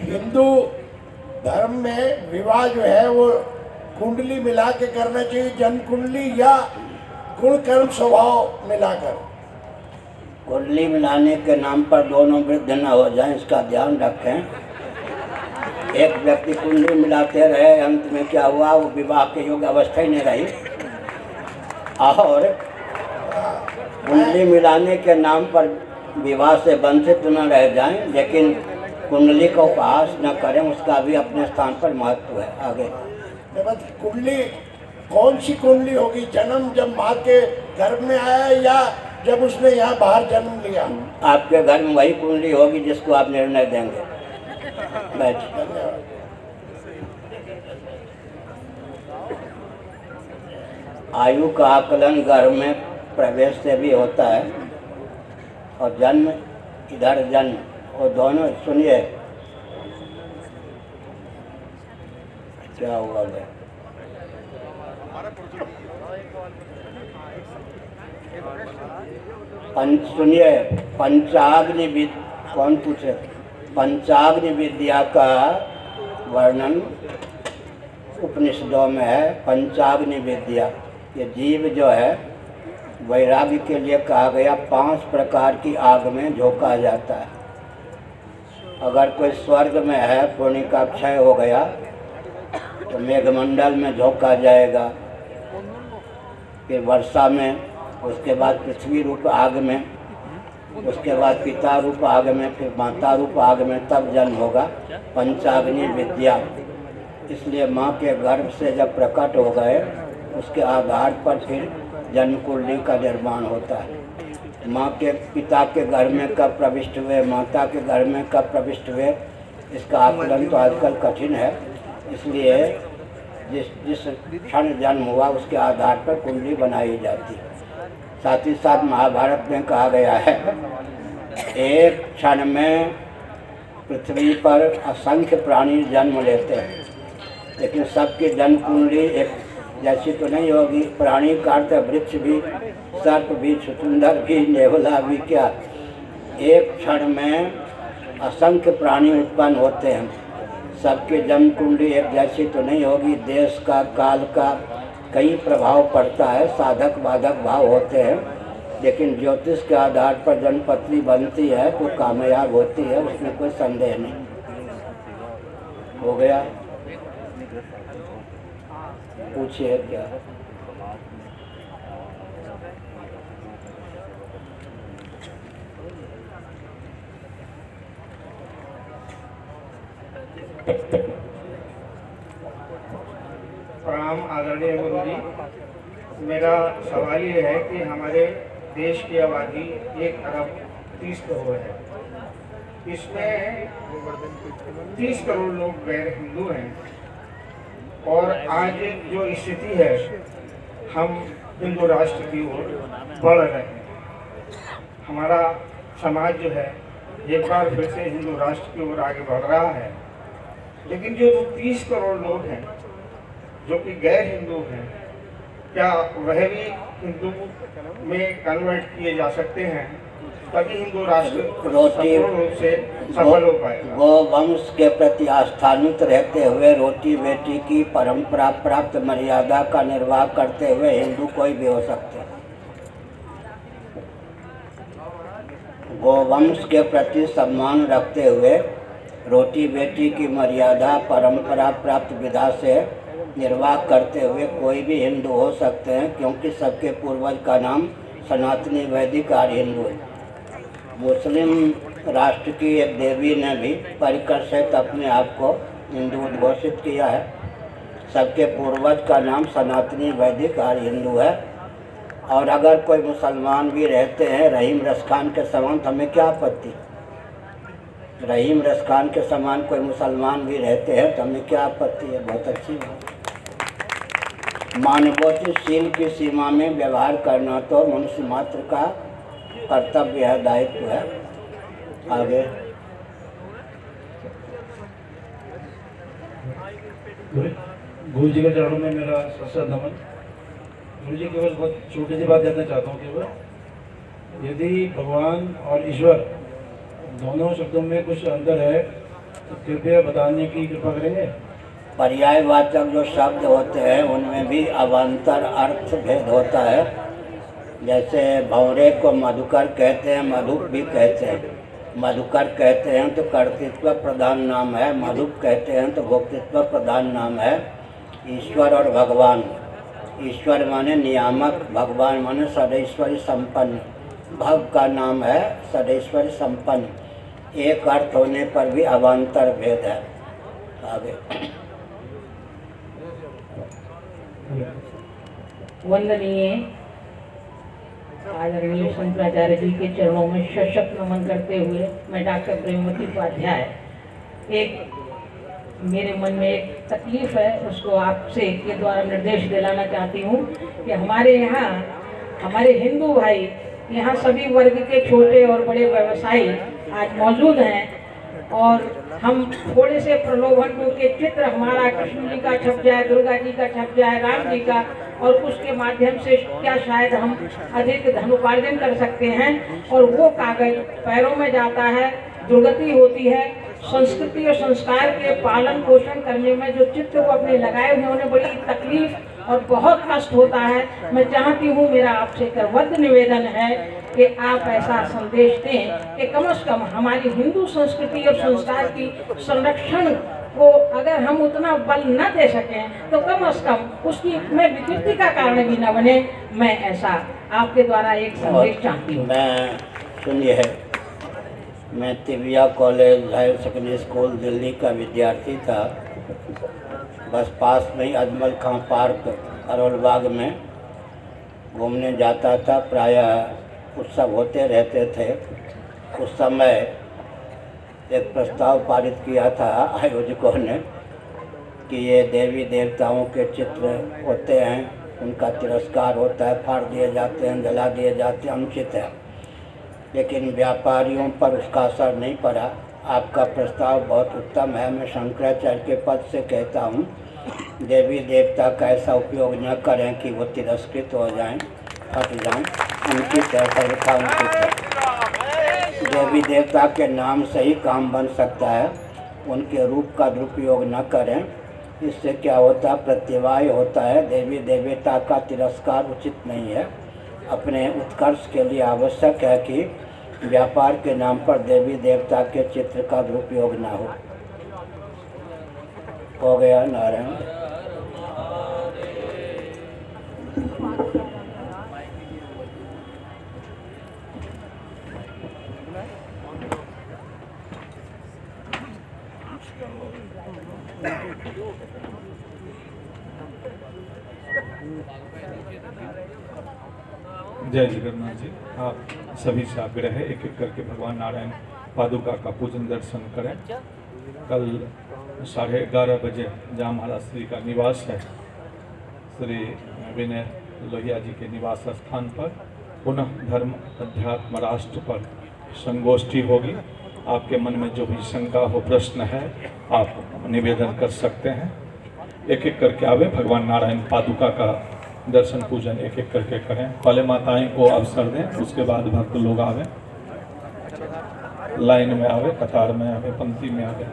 हिंदू धर्म में विवाह जो है वो कुंडली मिला के करना चाहिए, जन्म कुंडली या गुण कर्म स्वभाव मिलाकर। कुंडली मिलाने के नाम पर दोनों वृद्ध न हो जाएं, इसका ध्यान रखें। एक व्यक्ति कुंडली मिलाते रहे, अंत में क्या हुआ, वो विवाह के योग्य अवस्था ही नहीं रही। और कुंडली मिलाने के नाम पर विवाह से वंचित न रह जाएं, लेकिन कुंडली का उपहास न करें, उसका भी अपने स्थान पर महत्व है। आगे कुंडली कौन सी कुंडली होगी? जन्म जब माँ के गर्भ में आया या जब उसने यहाँ बाहर जन्म लिया? आपके घर में वही कुंडली होगी जिसको आप निर्णय देंगे। आयु का आकलन गर्भ में प्रवेश से भी होता है और जन्म इधर जन्म, और दोनों सुनिए क्या हुआ है। सुनिए, पंचाग्नि विद्या, कौन पूछे? पंचाग्नि विद्या का वर्णन उपनिषदों में है। पंचाग्नि विद्या, ये जीव जो है वैराग्य के लिए कहा गया 5 प्रकार की आग में झोंका जाता है। अगर कोई स्वर्ग में है, पुण्य का क्षय हो गया तो मेघमंडल में झोंका जाएगा, फिर वर्षा में, उसके बाद पृथ्वी रूप आग में, उसके बाद पिता रूप आग में, फिर माता रूप आग में, तब जन्म होगा। पंचाग्नि विद्या, इसलिए माँ के गर्भ से जब प्रकट हो गए उसके आधार पर फिर जन्म कुंडली का निर्माण होता है। माँ के पिता के घर में कब प्रविष्ट हुए, माता के घर में कब प्रविष्ट हुए, इसका आकलन तो आजकल कठिन है, इसलिए जिस क्षण जन्म हुआ उसके आधार पर कुंडली बनाई जाती है। साथ ही साथ महाभारत में कहा गया है, एक क्षण में पृथ्वी पर असंख्य प्राणी जन्म लेते हैं, लेकिन सबकी जन्म कुंडली एक जैसी तो नहीं होगी। प्राणी का अर्थ वृक्ष भी, सर्प भी, छुछुंदर भी, नेवला भी, क्या एक क्षण में असंख्य प्राणी उत्पन्न होते हैं। सबके जन्म कुंडली एक जैसी तो नहीं होगी। देश का, काल का कई प्रभाव पड़ता है, साधक बाधक भाव होते हैं, लेकिन ज्योतिष के आधार पर जन्मपत्री बनती है तो कामयाब होती है, उसमें कोई संदेह नहीं। हो गया? पूछिए क्या? प्रणाम आदरणीय गुरुजी, मेरा सवाल ये है कि हमारे देश की आबादी 1 अरब 30 करोड़ है। इसमें 30 करोड़ लोग गैर हिंदू हैं और आज जो स्थिति है हम हिंदू राष्ट्र की ओर बढ़ रहे हैं। हमारा समाज जो है एक बार फिर से हिंदू राष्ट्र की ओर आगे बढ़ रहा है, लेकिन जो 30 करोड़ लोग हैं जो कि गैर हिंदू हैं, क्या वह भी हिंदू में कन्वर्ट किए जा सकते हैं तभी हिंदू राष्ट्र संपूर्ण रूप से सफल हो पाएगा? गोवंश के प्रति आस्थान्वित रहते हुए रोटी बेटी की परंपरा प्राप्त मर्यादा का निर्वाह करते हुए हिंदू कोई भी हो सकते हैं। गोवंश के प्रति सम्मान रखते हुए रोटी बेटी की मर्यादा परंपरा प्राप्त विधा से निर्वाह करते हुए कोई भी हिंदू हो सकते हैं, क्योंकि सबके पूर्वज का नाम सनातनी वैदिक आर्य हिंदू है। मुस्लिम राष्ट्र की एक देवी ने भी परिकर सहित अपने आप को हिंदू घोषित किया है। सबके पूर्वज का नाम सनातनी वैदिक आर्य हिंदू है। और अगर कोई मुसलमान भी रहते हैं रहीम रसखान के समान, तो हमें क्या आपत्ति? रहीम रसखान के समान कोई मुसलमान भी रहते हैं तो हमें क्या आपत्ति है? बहुत अच्छी बात। मानवोचित शील की सीमा में व्यवहार करना तो मनुष्य मात्र का कर्तव्य है, दायित्व है। आगे गुरु जी के चरणों में मेरा सशक्त नमन। गुरु जी केवल बहुत छोटी सी बात जानना चाहता हूँ, केवल यदि भगवान और ईश्वर दोनों शब्दों में कुछ अंतर है तो कृपया बताने की कृपा करेंगे। पर्यायवाचक जो शब्द होते हैं उनमें भी अवान्तर अर्थ भेद होता है। जैसे भंवरे को मधुकर कहते हैं, मधुप भी कहते हैं। मधुकर कहते हैं तो कर्तृत्व प्रधान नाम है, मधुप कहते हैं तो भोक्तृत्व प्रधान नाम है। ईश्वर और भगवान, ईश्वर माने नियामक, भगवान माने सदैश्वरी संपन्न। भग का नाम है सदैश्वरी संपन्न। एक अर्थ होने पर भी अवान्तर भेद है। आगे वंदनीय आदरणीय शंकराचार्य जी के चरणों में सशक्त नमन करते हुए मैं डॉक्टर प्रेमवती उपाध्याय, एक मेरे मन में एक तकलीफ है, उसको आपसे के द्वारा निर्देश दिलाना चाहती हूँ कि हमारे यहाँ हमारे हिंदू भाई यहाँ सभी वर्ग के छोटे और बड़े व्यवसायी आज मौजूद हैं और हम थोड़े से प्रलोभन के चित्र हमारा कृष्ण जी का छप जाए, दुर्गा जी का छप जाए, राम जी का, और उसके माध्यम से क्या शायद हम अधिक धन उपार्जन कर सकते हैं, और वो कागज पैरों में जाता है, दुर्गति होती है। संस्कृति और संस्कार के पालन पोषण करने में जो चित्र वो अपने लगाए हुए उन्हें बड़ी तकलीफ और बहुत कष्ट होता है। मैं चाहती हूँ, मेरा आपसे करबद्ध निवेदन है कि आप ऐसा संदेश दें कि कम से कम हमारी हिंदू संस्कृति और संस्कार की संरक्षण को अगर हम उतना बल न दे सकें तो कम से कम उसकी में विकृति का कारण भी न बने। मैं ऐसा आपके द्वारा एक संदेश चाहती हूँ। मैं सुनिए है, मैं Tibbia college higher secondary school Delhi का विद्यार्थी था। बस पास में ही अजमल खां पार्क करोलबाग में घूमने जाता था। प्रायः उत्सव होते रहते थे। उस समय एक प्रस्ताव पारित किया था आयोजकों ने कि ये देवी देवताओं के चित्र होते हैं, उनका तिरस्कार होता है, फाड़ दिए जाते हैं, जला दिए जाते हैं, अनुचित है। लेकिन व्यापारियों पर उसका असर नहीं पड़ा। आपका प्रस्ताव बहुत उत्तम है। मैं शंकराचार्य के पद से कहता हूँ, देवी देवता का ऐसा उपयोग न करें कि वो तिरस्कृत हो जाएं, हट जाएं। उनकी सर्वथा उनकी देवी देवता के नाम से ही काम बन सकता है, उनके रूप का दुरुपयोग न करें। इससे क्या होता है, प्रत्यवाय होता है। देवी देवता का तिरस्कार उचित नहीं है। अपने उत्कर्ष के लिए आवश्यक है कि व्यापार के नाम पर देवी देवता के चित्र का दुरुपयोग ना हो गया। नारायण। जय जगन्नाथ जी। आप सभी से आग्रह है, एक एक करके भगवान नारायण पादुका का पूजन दर्शन करें। कल 11:30 बजे जहाँ महाराज श्री का निवास है, श्री विनय लोहिया जी के निवास स्थान पर पुनः धर्म अध्यात्म राष्ट्र पर संगोष्ठी होगी। आपके मन में जो भी शंका हो, प्रश्न है, आप निवेदन कर सकते हैं। एक एक करके आवे, भगवान नारायण पादुका का दर्शन पूजन एक एक करके करें। पहले माताएं को अवसर दें, उसके बाद भक्त लोग आवे, लाइन में आवे, कतार में आवे, पंक्ति में आवे।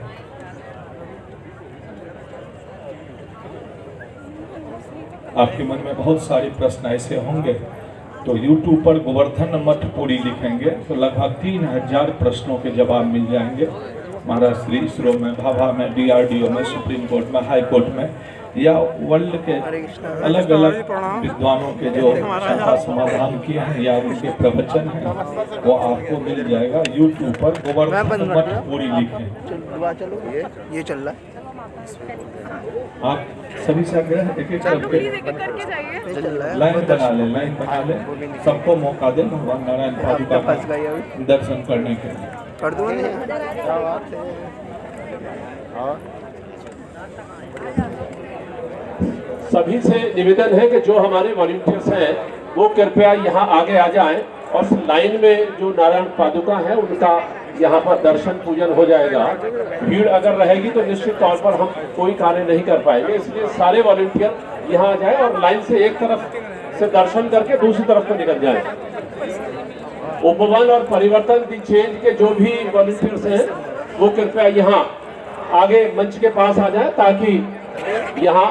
आपके मन में बहुत सारे प्रश्न ऐसे होंगे तो YouTube पर गोवर्धन मठ पुरी लिखेंगे तो लगभग 3000 प्रश्नों के जवाब मिल जाएंगे। महाराज श्री इसरो में, भाभा में, DRDO में, सुप्रीम कोर्ट में, हाई कोर्ट में, या वर्ल्ड के अलग अलग विद्वानों के जो शंका समाधान किए हैं या उनके प्रवचन हैं, वो आपको मिल जाएगा। YouTube पर गोवर्धन मठ पुरी लिखें। ये चल रहा है। आप सभी से आग्रह एक एक करके लाइन बना ले, लाइन बना ले, सबको मौका दे भगवान नारायण पादुका का दर्शन करने के लिए। कर दो। सभी से निवेदन है कि जो हमारे वॉलंटियर्स हैं वो कृपया यहाँ आगे आ जाएं और लाइन में जो नारायण पादुका है उनका यहाँ पर दर्शन पूजन हो जाएगा। भीड़ अगर रहेगी तो निश्चित तौर पर हम कोई कार्य नहीं कर पाएंगे, इसलिए सारे वॉलंटियर यहाँ आ जाएं और लाइन से एक तरफ से दर्शन करके दूसरी तरफ को निकल जाएं। उपवन और परिवर्तन चेंज के जो भी वॉलंटियर्स हैं वो कृपया यहाँ आगे मंच के पास आ जाएं ताकि यहाँ